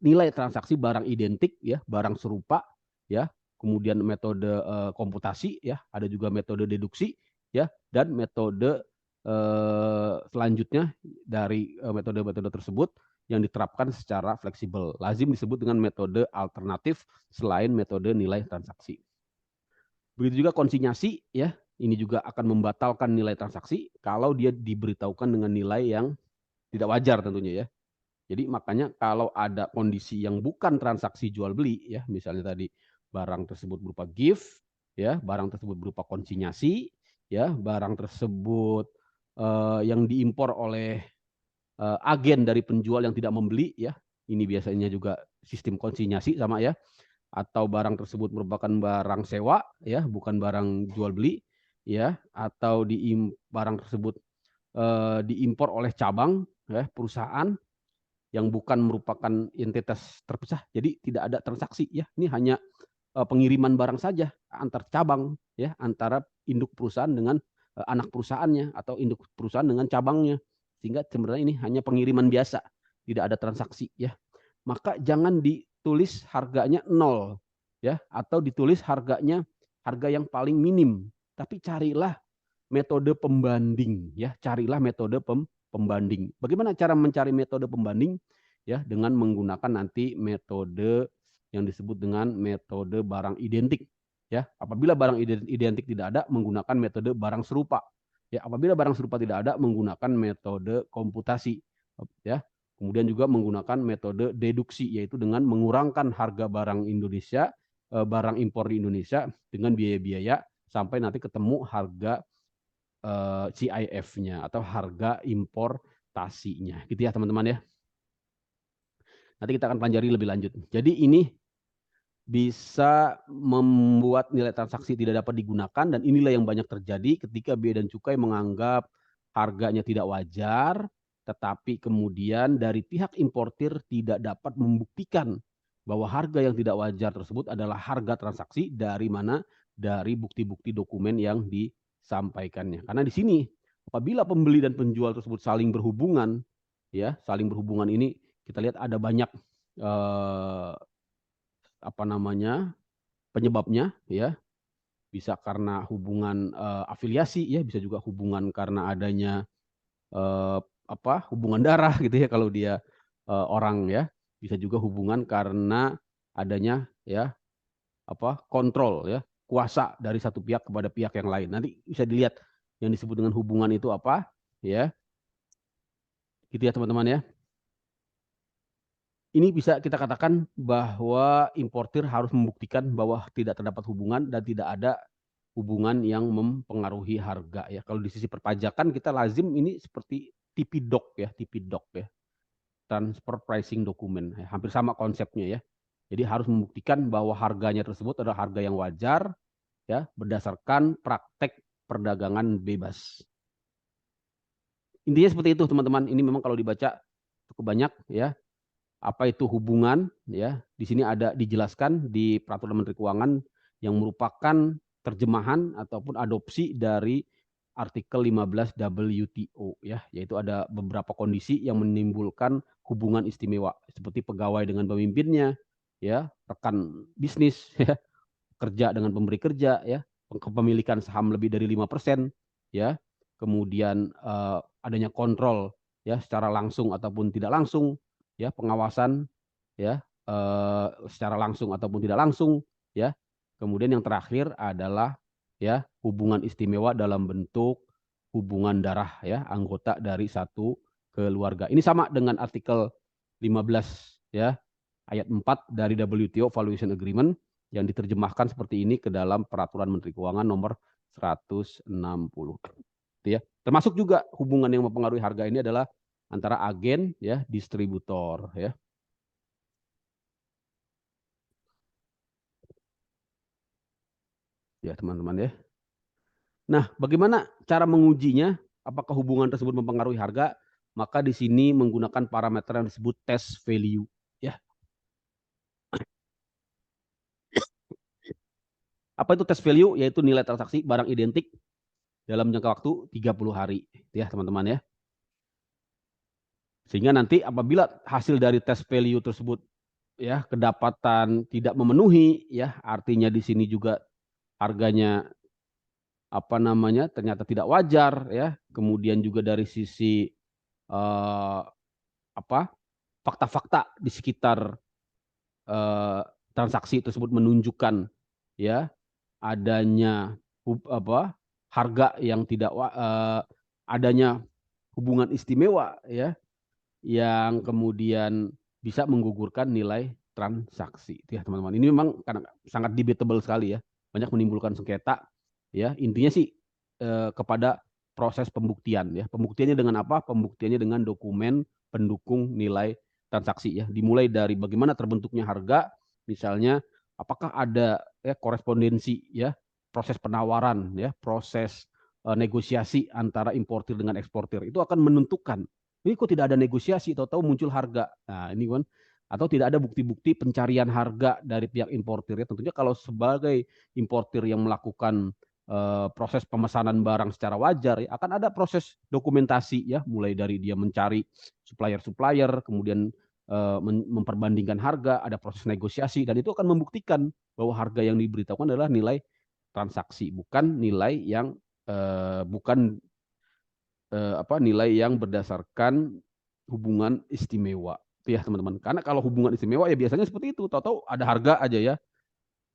nilai transaksi barang identik ya, barang serupa ya, kemudian metode komputasi ya, ada juga metode deduksi ya, dan metode selanjutnya dari metode-metode tersebut yang diterapkan secara fleksibel. Lazim disebut dengan metode alternatif selain metode nilai transaksi. Begitu juga konsinyasi ya, ini juga akan membatalkan nilai transaksi kalau dia diberitahukan dengan nilai yang tidak wajar tentunya ya. Jadi makanya kalau ada kondisi yang bukan transaksi jual beli ya, misalnya tadi barang tersebut berupa gift ya, barang tersebut berupa konsinyasi ya, barang tersebut yang diimpor oleh agen dari penjual yang tidak membeli ya. Ini biasanya juga sistem konsinyasi sama ya, atau barang tersebut merupakan barang sewa ya, bukan barang jual beli ya, atau barang tersebut diimpor oleh cabang ya, perusahaan yang bukan merupakan entitas terpisah. Jadi tidak ada transaksi ya. Ini hanya pengiriman barang saja antar cabang ya, antara induk perusahaan dengan anak perusahaannya atau induk perusahaan dengan cabangnya. Sehingga sebenarnya ini hanya pengiriman biasa, tidak ada transaksi ya. Maka jangan ditulis harganya 0 ya, atau ditulis harganya harga yang paling minim, tapi carilah metode pembanding ya, carilah metode pembanding. Bagaimana cara mencari metode pembanding ya, dengan menggunakan nanti metode yang disebut dengan metode barang identik ya. Apabila barang identik tidak ada, menggunakan metode barang serupa ya. Apabila barang serupa tidak ada, menggunakan metode komputasi ya. Kemudian juga menggunakan metode deduksi, yaitu dengan mengurangkan harga barang Indonesia, barang impor di Indonesia dengan biaya-biaya sampai nanti ketemu harga CIF-nya atau harga importasinya, gitu ya teman-teman ya. Nanti kita akan pelajari lebih lanjut. Jadi ini bisa membuat nilai transaksi tidak dapat digunakan, dan inilah yang banyak terjadi ketika Bea dan Cukai menganggap harganya tidak wajar, tetapi kemudian dari pihak importir tidak dapat membuktikan bahwa harga yang tidak wajar tersebut adalah harga transaksi dari mana, dari bukti-bukti dokumen yang disampaikannya. Karena di sini apabila pembeli dan penjual tersebut saling berhubungan, ya saling berhubungan ini kita lihat ada banyak apa namanya penyebabnya ya. Bisa karena hubungan afiliasi ya, bisa juga hubungan karena adanya hubungan darah gitu ya kalau dia orang ya. Bisa juga hubungan karena adanya ya kontrol ya, kuasa dari satu pihak kepada pihak yang lain. Nanti bisa dilihat yang disebut dengan hubungan itu apa ya. Gitu ya teman-teman ya. Ini bisa kita katakan bahwa importir harus membuktikan bahwa tidak terdapat hubungan dan tidak ada hubungan yang mempengaruhi harga ya. Kalau di sisi perpajakan kita lazim ini seperti TP-Doc ya, TP-Doc ya. Transfer Pricing Document. Ya, hampir sama konsepnya ya. Jadi harus membuktikan bahwa harganya tersebut adalah harga yang wajar ya, berdasarkan praktek perdagangan bebas. Intinya seperti itu teman-teman. Ini memang kalau dibaca cukup banyak ya. Apa itu hubungan ya, di sini ada dijelaskan di peraturan Menteri Keuangan yang merupakan terjemahan ataupun adopsi dari artikel 15 WTO ya, yaitu ada beberapa kondisi yang menimbulkan hubungan istimewa seperti pegawai dengan pemimpinnya ya, rekan bisnis ya, kerja dengan pemberi kerja ya, kepemilikan saham lebih dari 5% ya, kemudian adanya kontrol ya secara langsung ataupun tidak langsung ya, pengawasan ya secara langsung ataupun tidak langsung ya. Kemudian yang terakhir adalah ya hubungan istimewa dalam bentuk hubungan darah ya, anggota dari satu keluarga. Ini sama dengan artikel 15 ya ayat 4 dari WTO Valuation Agreement yang diterjemahkan seperti ini ke dalam peraturan Menteri Keuangan nomor 160. Ya. Termasuk juga hubungan yang mempengaruhi harga ini adalah antara agen ya, distributor ya. Ya, teman-teman ya. Nah, bagaimana cara mengujinya? Apakah hubungan tersebut mempengaruhi harga? Maka di sini menggunakan parameter yang disebut test value ya. Apa itu test value? Yaitu nilai transaksi barang identik dalam jangka waktu 30 hari ya, teman-teman ya. Sehingga nanti apabila hasil dari test value tersebut ya kedapatan tidak memenuhi ya, artinya di sini juga harganya ternyata tidak wajar ya. Kemudian juga dari sisi eh, fakta-fakta di sekitar eh, transaksi tersebut menunjukkan ya adanya harga yang tidak adanya hubungan istimewa ya yang kemudian bisa menggugurkan nilai transaksi. Ya teman-teman, ini memang sangat debatable sekali ya, banyak menimbulkan sengketa ya. Intinya sih kepada proses pembuktian ya. Pembuktiannya dengan apa? Pembuktiannya dengan dokumen pendukung nilai transaksi ya. Dimulai dari bagaimana terbentuknya harga, misalnya apakah ada korespondensi ya, proses penawaran ya, proses negosiasi antara importir dengan eksportir. Itu akan menentukan ini kok tidak ada negosiasi, tahu-tahu muncul harga. Nah, ini kan atau tidak ada bukti-bukti pencarian harga dari pihak importir ya. Tentunya kalau sebagai importir yang melakukan proses pemesanan barang secara wajar ya, akan ada proses dokumentasi ya, mulai dari dia mencari supplier-supplier, kemudian memperbandingkan harga, ada proses negosiasi dan itu akan membuktikan bahwa harga yang diberitahukan adalah nilai transaksi, bukan nilai yang bukan nilai yang berdasarkan hubungan istimewa. Itu ya teman-teman. Karena kalau hubungan istimewa ya biasanya seperti itu, tahu-tahu ada harga aja ya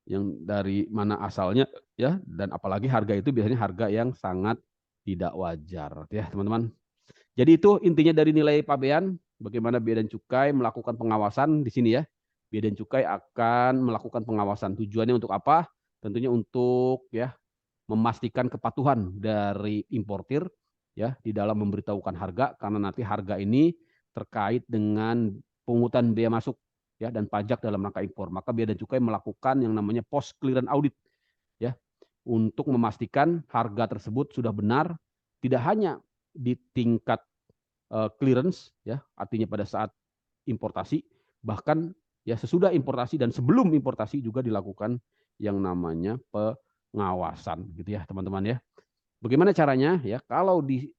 yang dari mana asalnya ya, dan apalagi harga itu biasanya harga yang sangat tidak wajar ya teman-teman. Jadi itu intinya dari nilai pabean, bagaimana Bea dan Cukai melakukan pengawasan di sini ya. Bea dan Cukai akan melakukan pengawasan. Tujuannya untuk apa? Tentunya untuk ya memastikan kepatuhan dari importir ya di dalam memberitahukan harga, karena nanti harga ini terkait dengan pungutan bea masuk ya dan pajak dalam rangka impor. Maka Bea dan Cukai melakukan yang namanya post clearance audit ya untuk memastikan harga tersebut sudah benar, tidak hanya di tingkat clearance ya, artinya pada saat importasi, bahkan ya sesudah importasi dan sebelum importasi juga dilakukan yang namanya pengawasan gitu ya teman-teman ya. Bagaimana caranya ya? Kalau di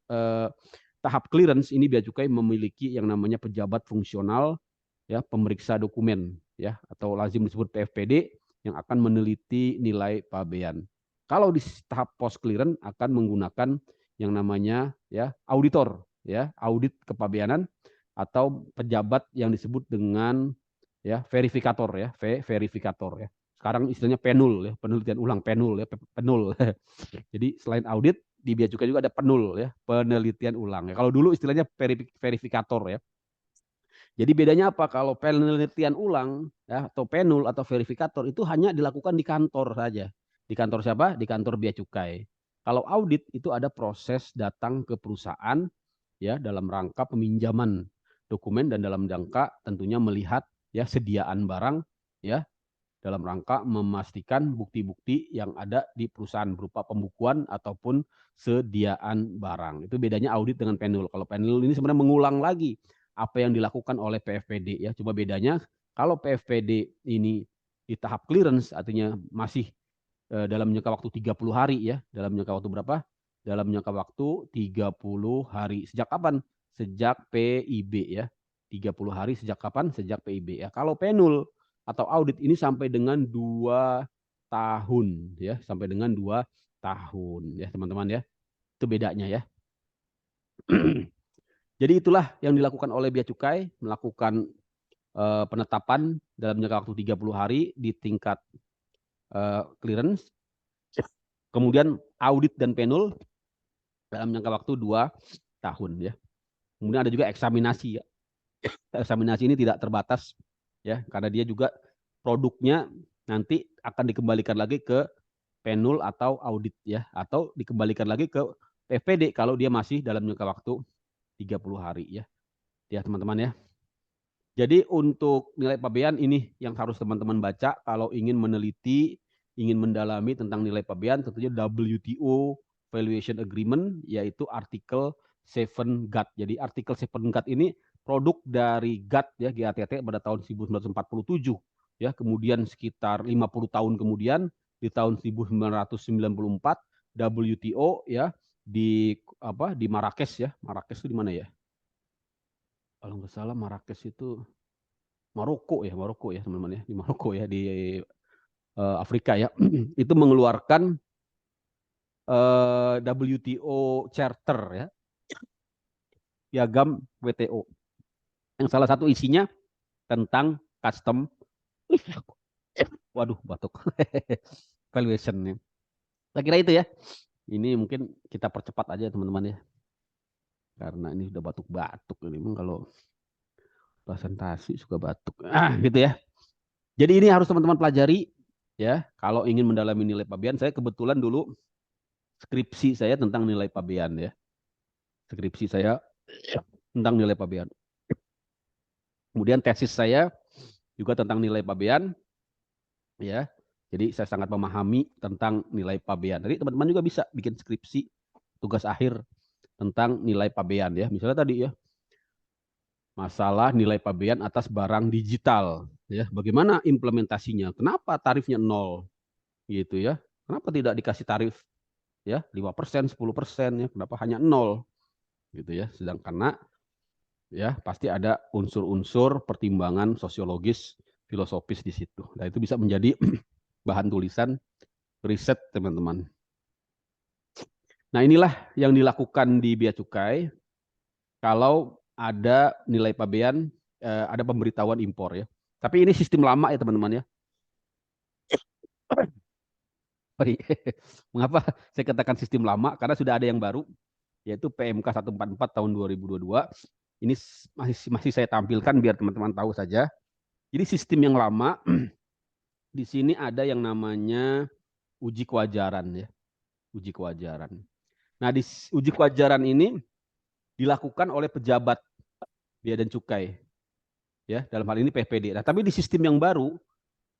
tahap clearance ini Bea Cukai memiliki yang namanya pejabat fungsional ya, pemeriksa dokumen ya, atau lazim disebut PFPD yang akan meneliti nilai pabean. Kalau di tahap post clearance akan menggunakan yang namanya ya auditor, ya audit kepabeanan atau pejabat yang disebut dengan ya verifikator ya, verifikator ya. Sekarang istilahnya penul ya, penelitian ulang penul ya, penul. Jadi selain audit di bea cukai juga ada penul ya, penelitian ulang ya. Kalau dulu istilahnya verifikator ya. Jadi bedanya apa? Kalau penelitian ulang ya, atau penul atau verifikator itu hanya dilakukan di kantor saja. Di kantor siapa? Di kantor bea cukai. Kalau audit itu ada proses datang ke perusahaan ya dalam rangka peminjaman dokumen dan dalam rangka tentunya melihat ya sediaan barang ya dalam rangka memastikan bukti-bukti yang ada di perusahaan berupa pembukuan ataupun sediaan barang. Itu bedanya audit dengan penul. Kalau penul ini sebenarnya mengulang lagi apa yang dilakukan oleh PFPD ya. Coba bedanya kalau PFPD ini di tahap clearance artinya masih dalam jangka waktu 30 hari ya. Dalam jangka waktu berapa? Dalam jangka waktu 30 hari. Sejak kapan? Sejak PIB ya. 30 hari sejak kapan? Sejak PIB ya. Kalau penul atau audit ini sampai dengan 2 tahun ya, sampai dengan 2 tahun ya, teman-teman ya. Itu bedanya ya. Jadi itulah yang dilakukan oleh Bea Cukai, melakukan penetapan dalam jangka waktu 30 hari di tingkat clearance, kemudian audit dan penul dalam jangka waktu 2 tahun ya. Kemudian ada juga eksaminasi ya. Eksaminasi ini tidak terbatas ya, karena dia juga produknya nanti akan dikembalikan lagi ke penul atau audit ya, atau dikembalikan lagi ke PFPD kalau dia masih dalam jangka waktu 30 hari ya. Ya teman-teman ya. Jadi untuk nilai pabean ini yang harus teman-teman baca kalau ingin meneliti, ingin mendalami tentang nilai pabean, tentunya WTO Valuation Agreement, yaitu artikel 7 GATT. Jadi artikel 7 GATT ini produk dari GATT ya, GATT pada tahun 1947 ya, kemudian sekitar 50 tahun kemudian di tahun 1994 WTO ya di Marrakesh ya. Marrakesh itu di mana ya? Kalau nggak salah Marrakesh itu Maroko ya teman-teman ya, di Maroko ya, di Afrika ya. Itu mengeluarkan WTO Charter ya, piagam WTO. Yang salah satu isinya tentang custom, waduh batuk, valuation ya. Saya kira itu ya. Ini mungkin kita percepat aja teman-teman ya, karena ini udah batuk-batuk ini. Memang kalau presentasi suka batuk, gitu ya. Jadi ini harus teman-teman pelajari ya. Kalau ingin mendalami nilai pabean, saya kebetulan dulu skripsi saya tentang nilai pabean ya. Skripsi saya tentang nilai pabean. Kemudian tesis saya juga tentang nilai pabean ya. Jadi saya sangat memahami tentang nilai pabean. Jadi teman-teman juga bisa bikin skripsi tugas akhir tentang nilai pabean ya. Misalnya tadi ya, masalah nilai pabean atas barang digital ya. Bagaimana implementasinya? Kenapa tarifnya 0 gitu ya? Kenapa tidak dikasih tarif ya 5%, 10% ya? Kenapa hanya 0 gitu ya? Sedangkan ya pasti ada unsur-unsur pertimbangan sosiologis, filosofis di situ. Nah, itu bisa menjadi bahan tulisan riset teman-teman. Nah, inilah yang dilakukan di Bea Cukai kalau ada nilai pabean, ada pemberitahuan impor ya. Tapi ini sistem lama ya teman-teman ya. Mengapa saya katakan sistem lama? Karena sudah ada yang baru, yaitu PMK 144 tahun 2022. Ini masih saya tampilkan biar teman-teman tahu saja. Jadi sistem yang lama di sini ada yang namanya uji kewajaran ya, uji kewajaran. Nah, di uji kewajaran ini dilakukan oleh pejabat bea dan cukai ya, dalam hal ini PFPD. Nah, tapi di sistem yang baru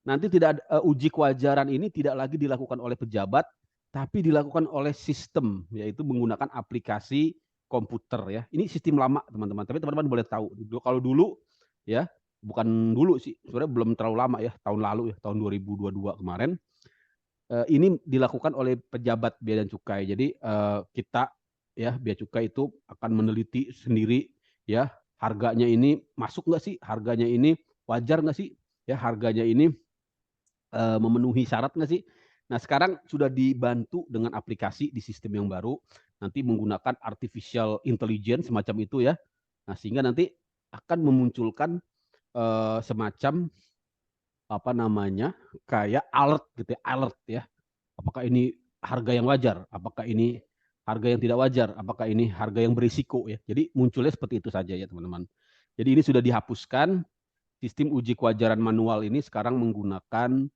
nanti tidak uji kewajaran ini tidak lagi dilakukan oleh pejabat, tapi dilakukan oleh sistem, yaitu menggunakan aplikasi komputer ya. Ini sistem lama teman-teman, tapi teman-teman boleh tahu. Kalau dulu ya, bukan dulu sih, sebenarnya belum terlalu lama ya, tahun lalu ya, tahun 2022 kemarin, ini dilakukan oleh pejabat bea dan cukai. Jadi kita ya bea cukai itu akan meneliti sendiri ya, harganya ini masuk nggak sih, harganya ini wajar nggak sih, ya harganya ini memenuhi syarat nggak sih? Nah, sekarang sudah dibantu dengan aplikasi di sistem yang baru, nanti menggunakan artificial intelligence semacam itu ya. Nah, sehingga nanti akan memunculkan semacam apa namanya, kayak alert gitu ya, alert ya. Apakah ini harga yang wajar? Apakah ini harga yang tidak wajar? Apakah ini harga yang berisiko ya? Jadi munculnya seperti itu saja ya teman-teman. Jadi ini sudah dihapuskan, sistem uji kewajaran manual ini sekarang menggunakan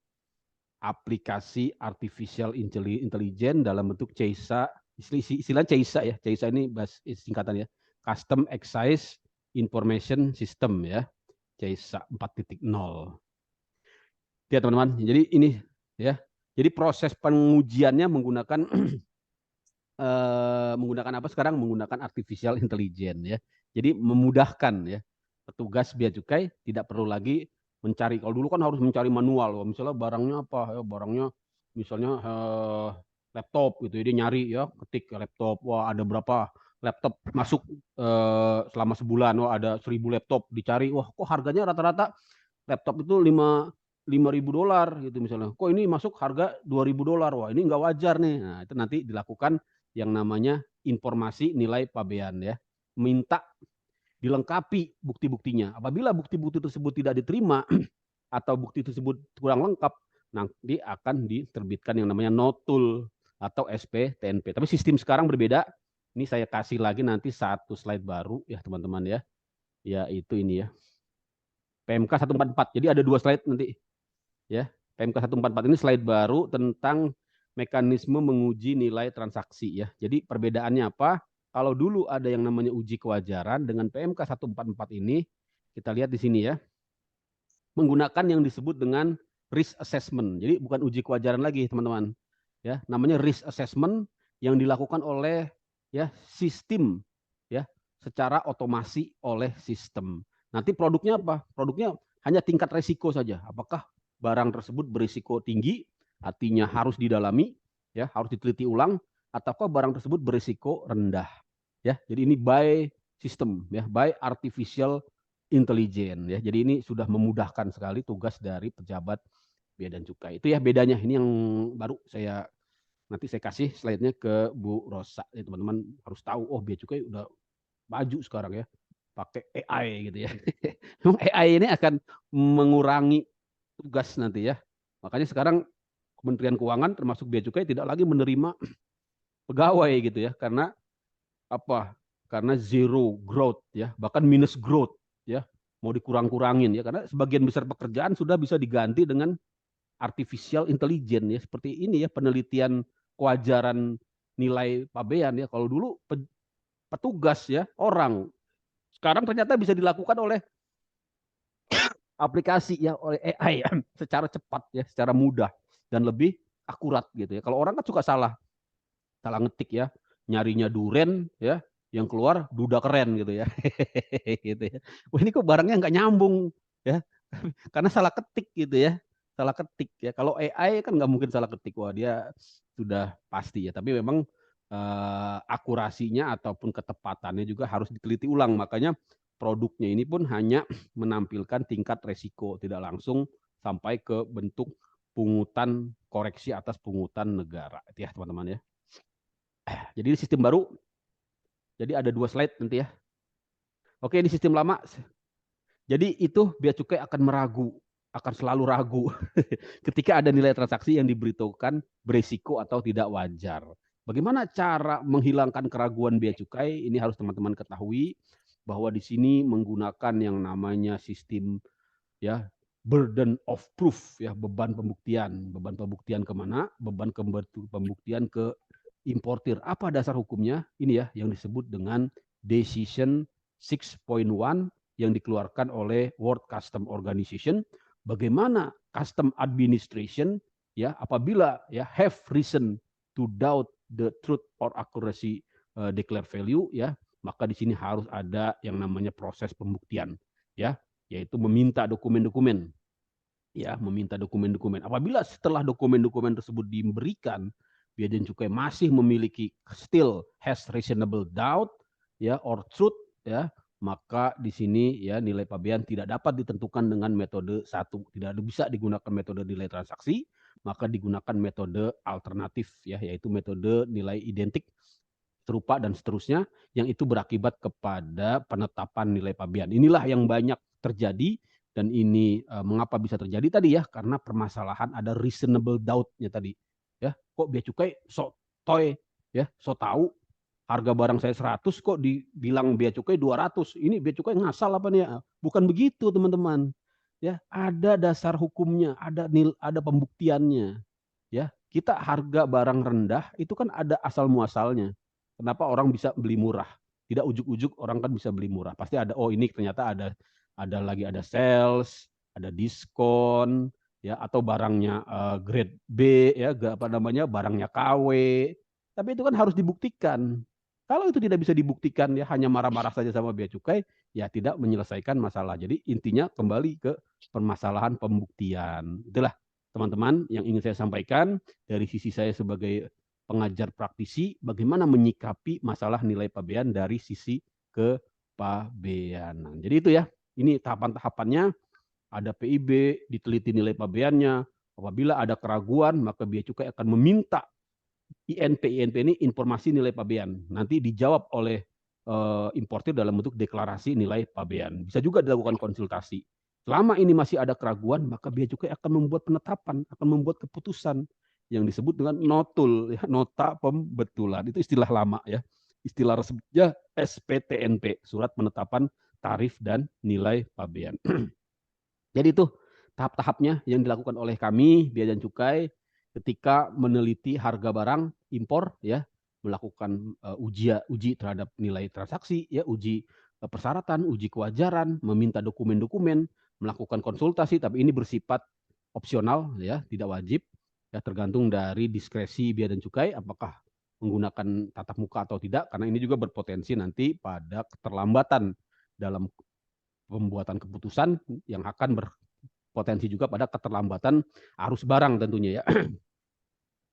aplikasi artificial intelligence dalam bentuk CEISA, istilah CEISA ya. CEISA ini singkatan ya, Custom Excise Information System ya, CEISA 4.0. Ya teman-teman, jadi ini ya. Jadi proses pengujiannya menggunakan menggunakan apa sekarang? Menggunakan artificial intelligence ya. Jadi memudahkan ya petugas bea cukai tidak perlu lagi mencari. Kalau dulu kan harus mencari manual. Misalnya barangnya apa? Ya, barangnya misalnya laptop gitu. Jadi nyari ya, ketik laptop. Wah ada berapa laptop masuk selama sebulan? Wah ada 1000 laptop dicari. Wah kok harganya rata-rata laptop itu $5.000 gitu misalnya. Kok ini masuk harga $2.000? Wah ini nggak wajar nih. Nah itu nanti dilakukan yang namanya informasi nilai pabean ya. Minta dilengkapi bukti-buktinya. Apabila bukti-bukti tersebut tidak diterima atau bukti tersebut kurang lengkap, nanti akan diterbitkan yang namanya notul atau SPTNP. Tapi sistem sekarang berbeda. Ini saya kasih lagi nanti satu slide baru ya teman-teman ya. Yaitu ini ya. PMK 144. Jadi ada 2 slide nanti ya. PMK 144 ini slide baru tentang mekanisme menguji nilai transaksi ya. Jadi perbedaannya apa? Kalau dulu ada yang namanya uji kewajaran, dengan PMK 144 ini kita lihat di sini ya, menggunakan yang disebut dengan risk assessment. Jadi bukan uji kewajaran lagi teman-teman. Ya, namanya risk assessment yang dilakukan oleh ya sistem ya secara otomasi oleh sistem. Nanti produknya apa? Produknya hanya tingkat resiko saja. Apakah barang tersebut berisiko tinggi, artinya harus didalami, ya harus diteliti ulang, ataukah barang tersebut berisiko rendah, ya. Jadi ini by system, ya, by artificial intelligence, ya. Jadi ini sudah memudahkan sekali tugas dari pejabat bea dan cukai. Itu ya bedanya. Ini yang baru nanti saya kasih slide-nya ke Bu Rosa. Ya, teman-teman harus tahu, oh bea cukai udah maju sekarang ya, pakai AI gitu ya. Memang AI ini akan mengurangi tugas nanti ya. Makanya sekarang Kementerian Keuangan termasuk bea cukai tidak lagi menerima pegawai gitu ya, karena apa? Karena zero growth ya, bahkan minus growth ya, mau dikurang-kurangin ya, karena sebagian besar pekerjaan sudah bisa diganti dengan artificial intelligence ya, seperti ini ya, penelitian kewajaran nilai pabean ya. Kalau dulu petugas ya, orang, sekarang ternyata bisa dilakukan oleh aplikasi ya, oleh AI ya, secara cepat ya, secara mudah dan lebih akurat gitu ya. Kalau orang kan suka salah ngetik ya, nyarinya duren ya, yang keluar duda keren gitu ya. Gitu ya. Wah ini kok barangnya nggak nyambung ya, karena salah ketik gitu ya, salah ketik ya. Kalau AI kan nggak mungkin salah ketik, wah dia sudah pasti ya. Tapi memang akurasinya ataupun ketepatannya juga harus diteliti ulang. Makanya produknya ini pun hanya menampilkan tingkat resiko, tidak langsung sampai ke bentuk pungutan koreksi atas pungutan negara. Itu ya teman-teman ya. Jadi sistem baru, jadi ada 2 slide nanti ya. Oke, di sistem lama, jadi itu bea cukai akan akan selalu ragu ketika ada nilai transaksi yang diberitahukan berisiko atau tidak wajar. Bagaimana cara menghilangkan keraguan bea cukai? Ini harus teman-teman ketahui bahwa di sini menggunakan yang namanya sistem ya burden of proof ya, beban pembuktian kemana? Beban pembuktian ke importir. Apa dasar hukumnya? Ini ya yang disebut dengan Decision 6.1 yang dikeluarkan oleh World Customs Organization. Bagaimana custom administration ya apabila ya have reason to doubt the truth or accuracy declared value ya, maka di sini harus ada yang namanya proses pembuktian ya, yaitu meminta dokumen-dokumen ya, meminta dokumen-dokumen. Apabila setelah dokumen-dokumen tersebut diberikan, bea dan cukai masih memiliki still has reasonable doubt ya or truth ya, maka di sini ya nilai pabean tidak dapat ditentukan dengan metode satu, tidak bisa digunakan metode nilai transaksi, maka digunakan metode alternatif ya, yaitu metode nilai identik, serupa dan seterusnya, yang itu berakibat kepada penetapan nilai pabean. Inilah yang banyak terjadi, dan ini mengapa bisa terjadi tadi ya, karena permasalahan ada reasonable doubt-nya tadi. Ya, kok bea cukai sok toy ya, sok tahu harga barang saya 100 kok dibilang bea cukai 200. Ini bea cukai ngasal apa nih ya? Bukan begitu, teman-teman. Ya, ada dasar hukumnya, ada pembuktiannya. Ya, kita harga barang rendah itu kan ada asal muasalnya. Kenapa orang bisa beli murah? Tidak ujuk-ujuk orang kan bisa beli murah. Pasti ada, oh ini ternyata ada sales, ada diskon, ya, atau barangnya grade B ya, apa namanya, barangnya KW. Tapi itu kan harus dibuktikan. Kalau itu tidak bisa dibuktikan ya, hanya marah-marah saja sama bea cukai, ya tidak menyelesaikan masalah. Jadi intinya kembali ke permasalahan pembuktian. Itulah teman-teman yang ingin saya sampaikan dari sisi saya sebagai pengajar praktisi, bagaimana menyikapi masalah nilai pabean dari sisi kepabeanan. Jadi itu ya, ini tahapan-tahapannya. Ada PIB, diteliti nilai pabeannya. Apabila ada keraguan, maka bea cukai akan meminta INP ini informasi nilai pabean. Nanti dijawab oleh importir dalam bentuk deklarasi nilai pabean. Bisa juga dilakukan konsultasi. Selama ini masih ada keraguan, maka bea cukai akan membuat penetapan, akan membuat keputusan yang disebut dengan notul, ya, nota pembetulan. Itu istilah lama ya. Istilah resminya SPTNP, Surat Penetapan Tarif dan Nilai Pabean. Jadi itu tahap-tahapnya yang dilakukan oleh kami Bea dan Cukai ketika meneliti harga barang impor ya, melakukan uji terhadap nilai transaksi ya, uji persyaratan, uji kewajaran, meminta dokumen-dokumen, melakukan konsultasi, tapi ini bersifat opsional ya, tidak wajib ya, tergantung dari diskresi Bea dan Cukai apakah menggunakan tatap muka atau tidak, karena ini juga berpotensi nanti pada keterlambatan dalam pembuatan keputusan yang akan berpotensi juga pada keterlambatan arus barang tentunya ya.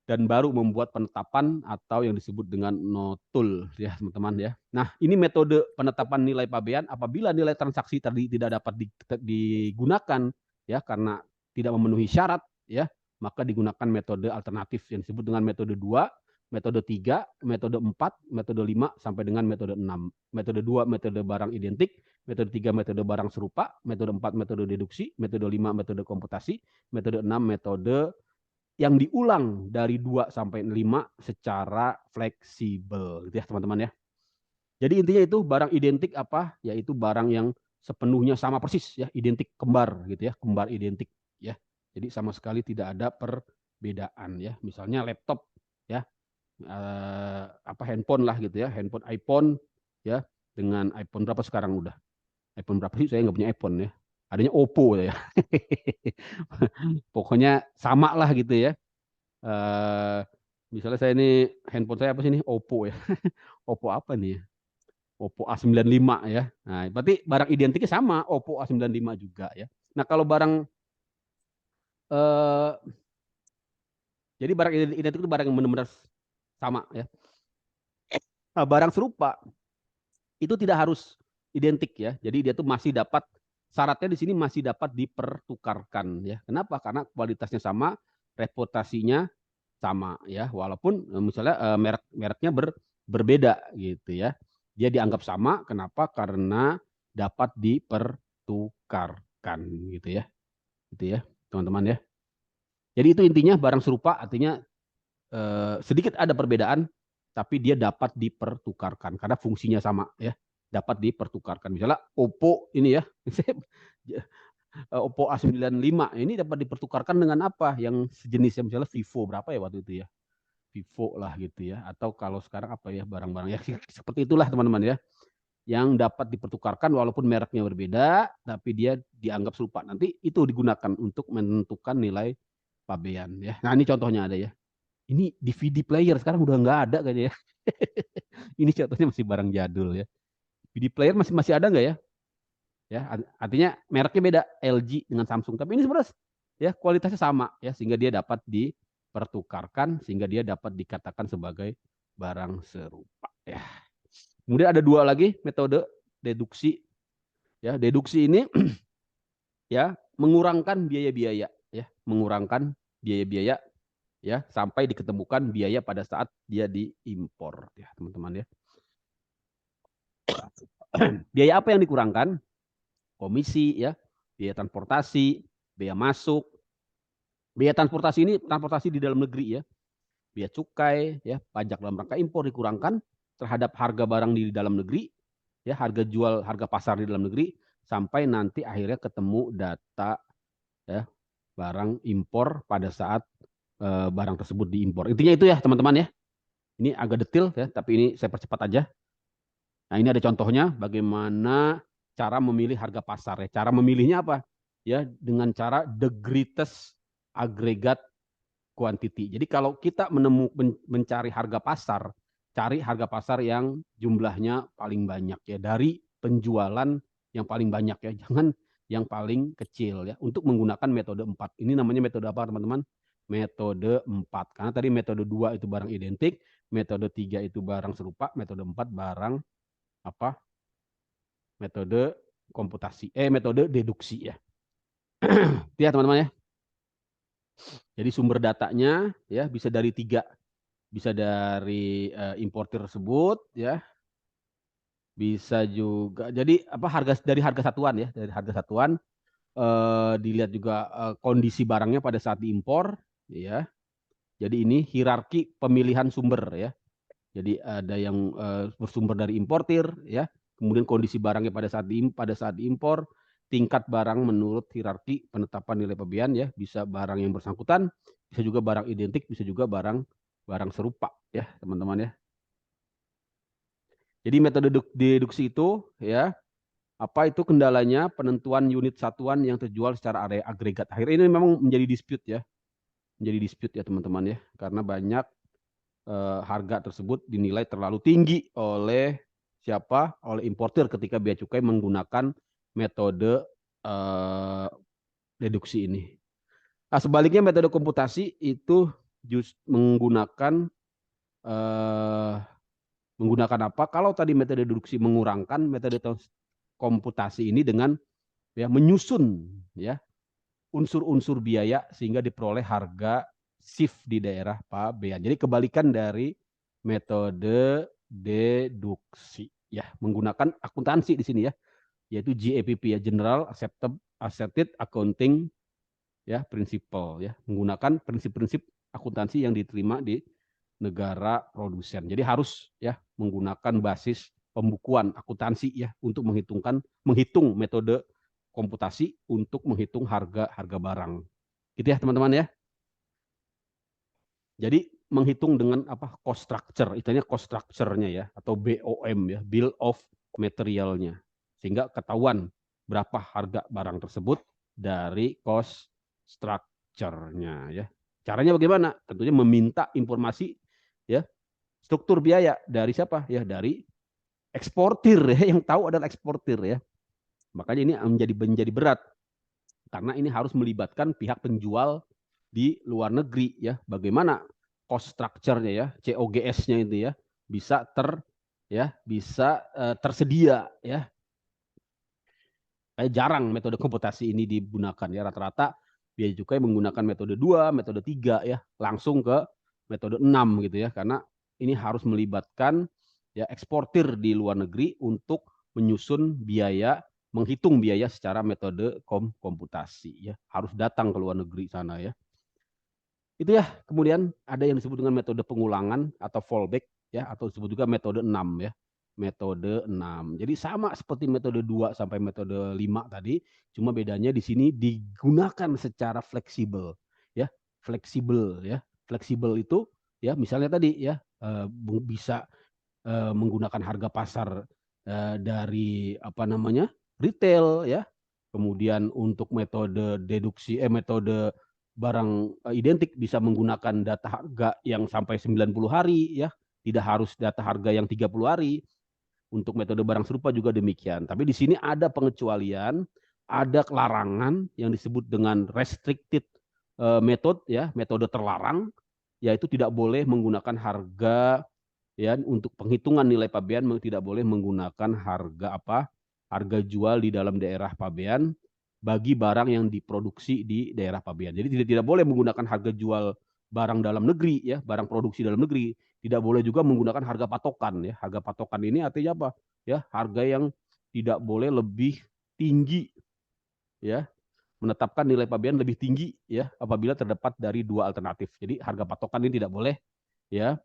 Dan baru membuat penetapan atau yang disebut dengan notul ya teman-teman ya. Nah, ini metode penetapan nilai pabean apabila nilai transaksi tadi tidak dapat digunakan ya karena tidak memenuhi syarat ya, maka digunakan metode alternatif yang disebut dengan metode 2, metode 3, metode 4, metode 5 sampai dengan metode 6. Metode 2 metode barang identik, metode 3 metode barang serupa, metode 4 metode deduksi, metode 5 metode komputasi, metode 6 metode yang diulang dari 2 sampai 5 secara fleksibel gitu ya teman-teman ya. Jadi intinya itu barang identik apa? Yaitu barang yang sepenuhnya sama persis ya, identik kembar gitu ya, kembar identik ya. Jadi sama sekali tidak ada perbedaan ya. Misalnya laptop ya, handphone lah gitu ya, handphone iPhone ya dengan iPhone berapa sekarang udah? iPhone berapa sih? Saya nggak punya iPhone ya. Adanya Oppo ya. Pokoknya sama lah gitu ya. Misalnya saya ini handphone saya apa sih ini Oppo ya. Oppo apa nih ya? Oppo A95 ya. Nah, berarti barang identiknya sama Oppo A95 juga ya. Nah, kalau barang jadi barang identik itu barang yang benar-benar sama ya. Nah, barang serupa itu tidak harus identik ya. Jadi dia tuh masih dapat syaratnya di sini masih dapat dipertukarkan ya. Kenapa? Karena kualitasnya sama, reputasinya sama ya, walaupun misalnya mereknya berbeda gitu ya. Dia dianggap sama, kenapa? Karena dapat dipertukarkan gitu ya. Gitu ya, teman-teman ya. Jadi itu intinya barang serupa artinya sedikit ada perbedaan tapi dia dapat dipertukarkan karena fungsinya sama ya. Dapat dipertukarkan. Misalnya Oppo ini ya. Oppo A95 ini dapat dipertukarkan dengan apa? Yang sejenisnya misalnya Vivo berapa ya waktu itu ya? Vivo lah gitu ya, atau kalau sekarang apa ya, barang-barang ya seperti itulah teman-teman ya, yang dapat dipertukarkan walaupun mereknya berbeda tapi dia dianggap serupa, nanti itu digunakan untuk menentukan nilai pabean ya. Nah ini contohnya ada ya, ini DVD player sekarang udah nggak ada kayaknya ya. Ini contohnya masih barang jadul ya. DVD player masih ada nggak ya? Ya artinya mereknya beda, LG dengan Samsung, tapi ini sebenarnya ya kualitasnya sama ya, sehingga dia dapat dipertukarkan, sehingga dia dapat dikatakan sebagai barang serupa ya. Kemudian ada 2 lagi metode deduksi. Ya, deduksi ini ya mengurangkan biaya-biaya, ya, mengurangkan biaya-biaya, ya, sampai diketemukan biaya pada saat dia diimpor, ya, teman-teman ya. Biaya apa yang dikurangkan? Komisi, ya, biaya transportasi, biaya masuk. Biaya transportasi ini transportasi di dalam negeri, ya. Biaya cukai, ya, pajak dalam rangka impor dikurangkan terhadap harga barang di dalam negeri, ya, harga jual, harga pasar di dalam negeri, sampai nanti akhirnya ketemu data, ya, barang impor pada saat barang tersebut diimpor. Intinya itu ya teman-teman ya. Ini agak detail ya, tapi ini saya percepat aja. Nah, ini ada contohnya bagaimana cara memilih harga pasar ya. Cara memilihnya apa? Ya, dengan cara the greatest aggregate quantity. Jadi kalau kita mencari harga pasar, cari harga pasar yang jumlahnya paling banyak ya, dari penjualan yang paling banyak ya. Jangan yang paling kecil ya, untuk menggunakan metode 4. Ini namanya metode apa teman-teman? Metode 4. Karena tadi metode 2 itu barang identik, metode 3 itu barang serupa, metode 4 barang apa? Metode komputasi, metode deduksi ya. Ya teman-teman ya. Jadi sumber datanya ya bisa dari 3, bisa dari importir tersebut ya, bisa juga jadi apa, harga dari harga satuan ya, dari harga satuan, dilihat juga kondisi barangnya pada saat diimpor ya. Jadi ini hierarki pemilihan sumber ya. Jadi ada yang bersumber dari importir ya, kemudian kondisi barangnya pada saat diimpor, tingkat barang menurut hierarki penetapan nilai pabean ya, bisa barang yang bersangkutan, bisa juga barang identik, bisa juga barang serupa ya teman-teman ya. Jadi metode deduksi itu ya, apa itu kendalanya? Penentuan unit satuan yang terjual secara area agregat. Akhirnya ini memang menjadi dispute ya, teman-teman ya, karena banyak harga tersebut dinilai terlalu tinggi oleh siapa? Oleh importir ketika bea cukai menggunakan metode deduksi ini. Nah, sebaliknya metode komputasi itu menggunakan apa? Kalau tadi metode deduksi mengurangkan, metode komputasi ini dengan ya menyusun ya unsur-unsur biaya sehingga diperoleh harga shift di daerah pabean. Jadi kebalikan dari metode deduksi ya, menggunakan akuntansi di sini ya, yaitu GAPP ya, General Accepted Accounting ya, Principle ya, menggunakan prinsip-prinsip akuntansi yang diterima di negara produsen. Jadi harus ya menggunakan basis pembukuan akuntansi ya untuk menghitung metode komputasi untuk menghitung harga barang. Gitu ya teman-teman ya. Jadi menghitung dengan apa? Cost structure, istilahnya cost structure-nya ya, atau BOM ya, bill of material-nya. Sehingga ketahuan berapa harga barang tersebut dari cost structure-nya ya. Caranya bagaimana? Tentunya meminta informasi ya, struktur biaya dari siapa? Ya, dari eksportir ya, yang tahu adalah eksportir ya. Makanya ini menjadi berat karena ini harus melibatkan pihak penjual di luar negeri ya. Bagaimana cost structure-nya ya, COGS-nya itu ya bisa tersedia ya. Jarang metode komputasi ini digunakan ya, rata-rata biaya cukai menggunakan metode 2, metode 3 ya, langsung ke metode 6 gitu ya, karena ini harus melibatkan ya eksportir di luar negeri untuk menyusun biaya, menghitung biaya secara metode komputasi ya, harus datang ke luar negeri sana ya. Itu ya, kemudian ada yang disebut dengan metode pengulangan atau fallback ya, atau disebut juga metode 6 ya. Metode 6. Jadi sama seperti metode 2 sampai metode 5 tadi, cuma bedanya di sini digunakan secara fleksibel ya. Fleksibel ya. Fleksibel itu ya misalnya tadi ya bisa menggunakan harga pasar dari apa namanya? Retail ya. Kemudian untuk metode deduksi metode barang identik bisa menggunakan data harga yang sampai 90 hari ya, tidak harus data harga yang 30 hari. Untuk metode barang serupa juga demikian. Tapi di sini ada pengecualian, ada larangan yang disebut dengan restricted method ya, metode terlarang, yaitu tidak boleh menggunakan harga ya untuk penghitungan nilai pabean tidak boleh menggunakan harga jual di dalam daerah pabean bagi barang yang diproduksi di daerah pabean. Jadi tidak boleh menggunakan harga jual barang dalam negeri, ya, barang produksi dalam negeri. Tidak boleh juga menggunakan harga patokan, ya. Harga patokan ini artinya apa? Ya, harga yang tidak boleh lebih tinggi, ya, menetapkan nilai pabean lebih tinggi, ya, apabila terdapat dari dua alternatif. Jadi harga patokan ini tidak boleh, ya,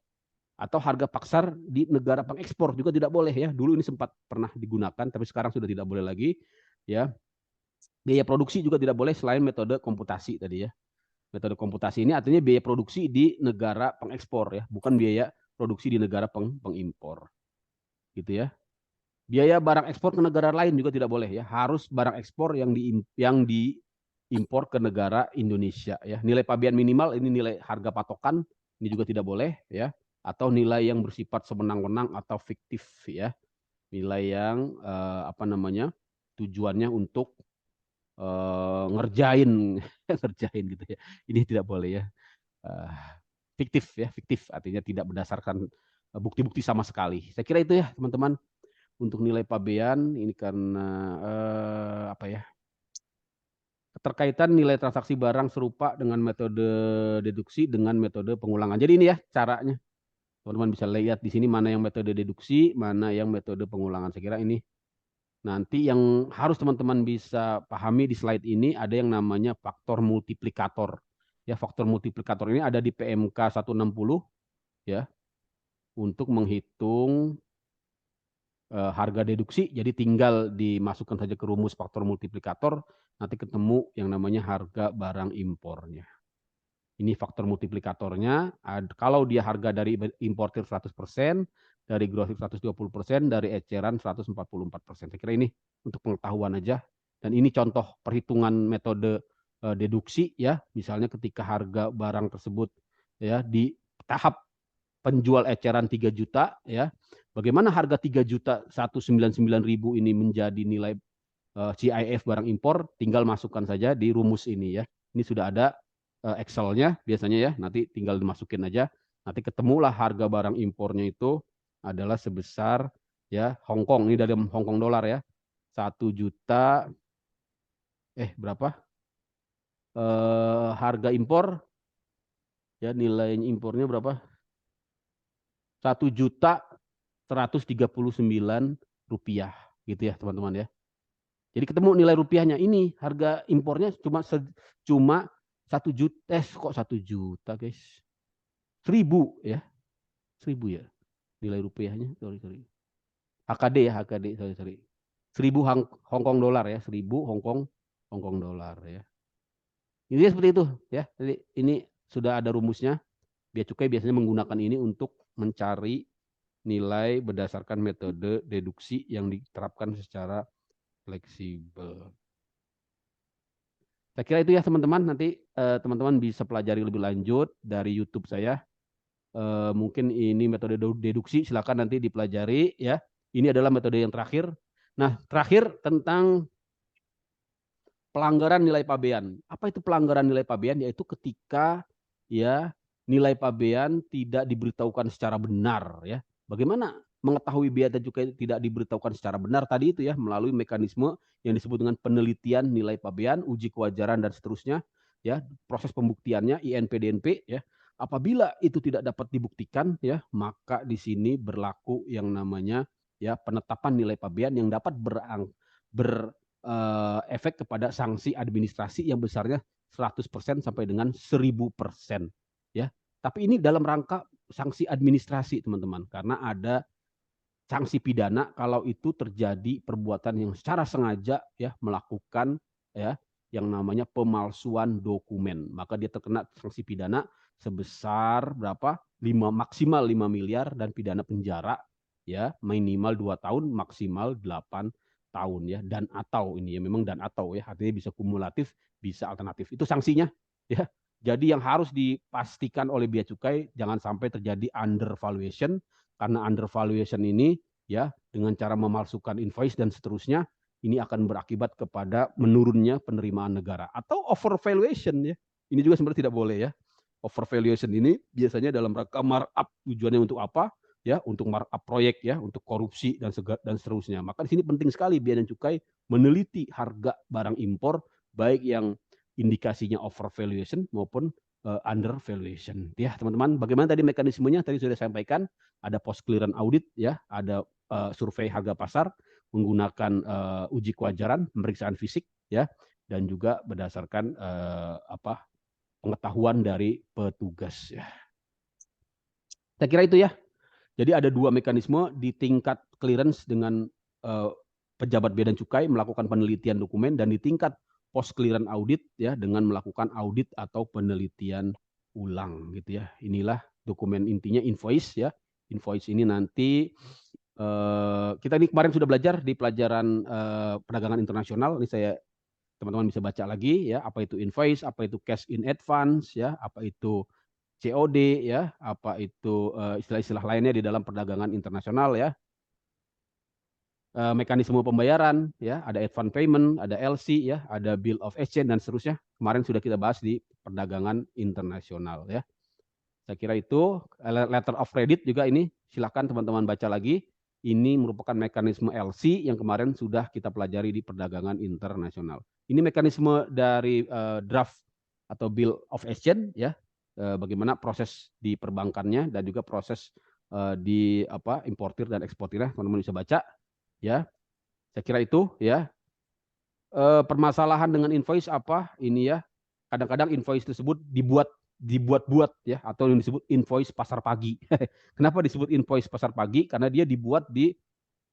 atau harga pasar di negara pengekspor juga tidak boleh, ya. Dulu ini sempat pernah digunakan, tapi sekarang sudah tidak boleh lagi, ya. Biaya produksi juga tidak boleh selain metode komputasi tadi, ya. Metode komputasi ini artinya biaya produksi di negara pengekspor, ya, bukan biaya produksi di negara pengimpor, gitu, ya. Biaya barang ekspor ke negara lain juga tidak boleh, ya. Harus barang ekspor yang diimpor ke negara Indonesia, ya. Nilai pabean minimal ini nilai harga patokan ini juga tidak boleh, ya. Atau nilai yang bersifat sewenang-wenang atau fiktif, ya. Nilai yang tujuannya untuk ngerjain ngerjain gitu, ya. Ini tidak boleh, ya. Uh, Fiktif, ya, fiktif artinya tidak berdasarkan bukti-bukti sama sekali. Saya kira itu, ya, teman-teman, untuk nilai pabean ini karena keterkaitan nilai transaksi barang serupa dengan metode deduksi dengan metode pengulangan. Jadi ini, ya, caranya. Teman-teman bisa lihat di sini mana yang metode deduksi, mana yang metode pengulangan. Saya kira ini nanti yang harus teman-teman bisa pahami di slide ini ada yang namanya faktor multiplikator. Ya, faktor multiplikator ini ada di PMK 160, ya, untuk menghitung harga deduksi. Jadi tinggal dimasukkan saja ke rumus faktor multiplikator, nanti ketemu yang namanya harga barang impornya. Ini faktor multiplikatornya. Kalau dia harga dari importir 100%, dari grosir 120%, dari eceran 144%. Saya kira ini untuk pengetahuan aja. Dan ini contoh perhitungan metode deduksi, ya. Misalnya ketika harga barang tersebut, ya, di tahap penjual eceran 3 juta, ya. Bagaimana harga 3.199.000 ini menjadi nilai CIF barang impor? Tinggal masukkan saja di rumus ini, ya. Ini sudah ada Excel-nya biasanya, ya. Nanti tinggal dimasukin aja. Nanti ketemulah harga barang impornya itu adalah sebesar, ya, Hongkong. Ini dari Hongkong dolar, ya. 1 juta berapa? Harga impor, ya, nilai impornya berapa? 1.139.000 rupiah, gitu, ya, teman-teman, ya. Jadi ketemu nilai rupiahnya. Ini harga impornya cuma 1 juta, kok 1 juta, guys? 1.000, ya. 1.000, ya. Nilai rupiahnya, sorry. HKD, ya, HKD, sorry. 1.000 Hongkong dolar, ya. 1.000 Hongkong dolar, ya. Ini seperti itu, ya. Jadi ini sudah ada rumusnya. Bea cukai biasanya menggunakan ini untuk mencari nilai berdasarkan metode deduksi yang diterapkan secara fleksibel. Saya kira itu, ya, teman-teman. Nanti teman-teman bisa pelajari lebih lanjut dari YouTube saya. Mungkin ini metode deduksi, silakan nanti dipelajari, ya. Ini adalah metode yang terakhir. Nah, terakhir tentang pelanggaran nilai pabean. Apa itu pelanggaran nilai pabean? Yaitu ketika, ya, nilai pabean tidak diberitahukan secara benar, ya. Bagaimana mengetahui bea dan cukai tidak diberitahukan secara benar tadi itu, ya, melalui mekanisme yang disebut dengan penelitian nilai pabean, uji kewajaran dan seterusnya, ya, proses pembuktiannya INPDNP, ya. Apabila itu tidak dapat dibuktikan, ya, maka di sini berlaku yang namanya, ya, penetapan nilai pabean yang dapat efek kepada sanksi administrasi yang besarnya 100% sampai dengan 1000%, ya. Tapi ini dalam rangka sanksi administrasi, teman-teman, karena ada sanksi pidana kalau itu terjadi perbuatan yang secara sengaja, ya, melakukan, ya, yang namanya pemalsuan dokumen. Maka dia terkena sanksi pidana sebesar berapa? Maksimal 5 miliar dan pidana penjara, ya, minimal 2 tahun, maksimal 8 tahun, ya. Dan atau ini, ya, memang dan atau, ya, artinya bisa kumulatif, bisa alternatif. Itu sanksinya, ya. Jadi yang harus dipastikan oleh bea cukai jangan sampai terjadi undervaluation, karena undervaluation ini, ya, dengan cara memalsukan invoice dan seterusnya, ini akan berakibat kepada menurunnya penerimaan negara. Atau overvaluation, ya. Ini juga sebenarnya tidak boleh, ya. Overvaluation ini biasanya dalam rangka markup, tujuannya untuk apa? ya untuk markup proyek ya, untuk korupsi dan seterusnya. Maka di sini penting sekali Bea dan Cukai meneliti harga barang impor baik yang indikasinya overvaluation maupun undervaluation. Ya, teman-teman, bagaimana tadi mekanismenya? Tadi sudah saya sampaikan, ada post clearance audit ya, ada survei harga pasar menggunakan uji kewajaran, pemeriksaan fisik ya, dan juga berdasarkan pengetahuan dari petugas ya. Saya kira itu ya. Jadi ada dua mekanisme di tingkat clearance dengan pejabat Bea dan Cukai melakukan penelitian dokumen, dan di tingkat post clearance audit ya dengan melakukan audit atau penelitian ulang gitu ya. Inilah dokumen intinya invoice ya. Invoice ini nanti kita ini kemarin sudah belajar di pelajaran perdagangan internasional. Ini saya teman-teman bisa baca lagi ya, apa itu invoice, apa itu cash in advance ya, apa itu COD ya, apa itu istilah-istilah lainnya di dalam perdagangan internasional ya. Mekanisme pembayaran ya, ada advance payment, ada LC ya, ada bill of exchange dan seterusnya. Kemarin sudah kita bahas di perdagangan internasional ya. Saya kira itu letter of credit juga ini silakan teman-teman baca lagi. Ini merupakan mekanisme LC yang kemarin sudah kita pelajari di perdagangan internasional. Ini mekanisme dari draft atau bill of exchange ya. Bagaimana proses di perbankannya dan juga proses di importir dan eksportirnya, teman-teman bisa baca ya. Saya kira itu ya. Permasalahan dengan invoice apa ini ya, kadang-kadang invoice tersebut dibuat-buat ya, atau yang disebut invoice pasar pagi. Kenapa disebut invoice pasar pagi? Karena dia dibuat di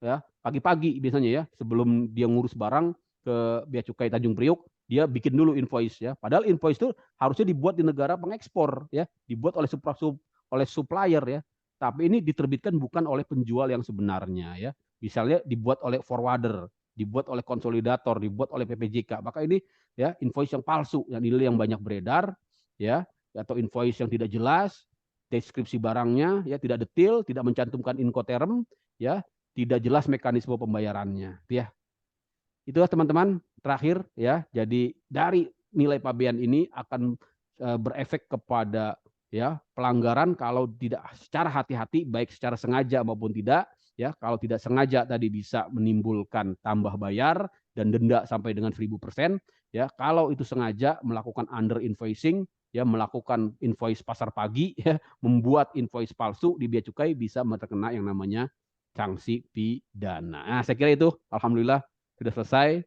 ya pagi-pagi biasanya ya, sebelum dia ngurus barang ke Bea Cukai Tanjung Priok, dia bikin dulu invoice ya. Padahal invoice itu harusnya dibuat di negara pengekspor ya, dibuat oleh supplier ya. Tapi ini diterbitkan bukan oleh penjual yang sebenarnya ya. Misalnya dibuat oleh forwarder, dibuat oleh konsolidator, dibuat oleh PPJK. Maka ini ya invoice yang palsu, yang nilai yang banyak beredar ya, atau invoice yang tidak jelas, deskripsi barangnya ya tidak detail, tidak mencantumkan incoterm ya, tidak jelas mekanisme pembayarannya ya. Itu teman-teman terakhir ya. Jadi dari nilai pabean ini akan berefek kepada ya pelanggaran kalau tidak secara hati-hati, baik secara sengaja maupun tidak ya. Kalau tidak sengaja tadi bisa menimbulkan tambah bayar dan denda sampai dengan 1000% ya. Kalau itu sengaja melakukan under invoicing ya, melakukan invoice pasar pagi ya, membuat invoice palsu di Bea Cukai, bisa terkena yang namanya sanksi pidana. Nah, saya kira itu alhamdulillah sudah selesai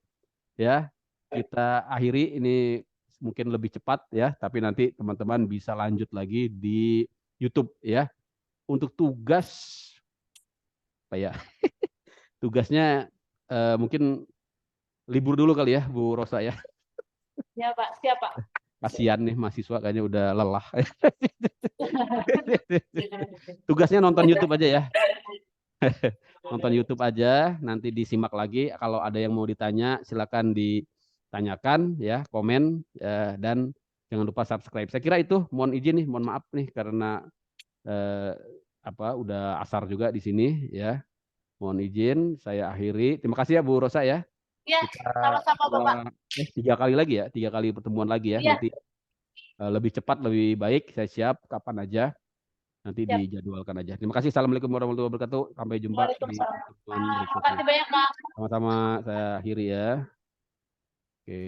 ya. Kita akhiri ini mungkin lebih cepat ya, tapi nanti teman-teman bisa lanjut lagi di YouTube ya. Untuk tugas apa ya? Tugasnya mungkin libur dulu kali ya Bu Rosa ya. Ya Pak, siap Pak. Kasihan nih mahasiswa kayaknya udah lelah. Tugasnya nonton YouTube aja ya. Nonton YouTube aja, nanti disimak lagi. Kalau ada yang mau ditanya, silakan ditanyakan ya, komen ya, dan jangan lupa subscribe. Saya kira itu. Mohon izin nih, mohon maaf nih karena udah asar juga di sini ya. Mohon izin, saya akhiri. Terima kasih ya Bu Rosa ya. Ya, Kita sama-sama Bapak. 3 kali lagi ya, 3 kali pertemuan lagi ya. Ya. Nanti lebih cepat, lebih baik. Saya siap kapan aja. Nanti Siap. dijadwalkan aja. Terima kasih. Assalamualaikum warahmatullahi wabarakatuh. Sampai jumpa di pertemuan berikutnya. Terima kasih banyak Pak. Sama-sama, saya akhiri ya. Oke.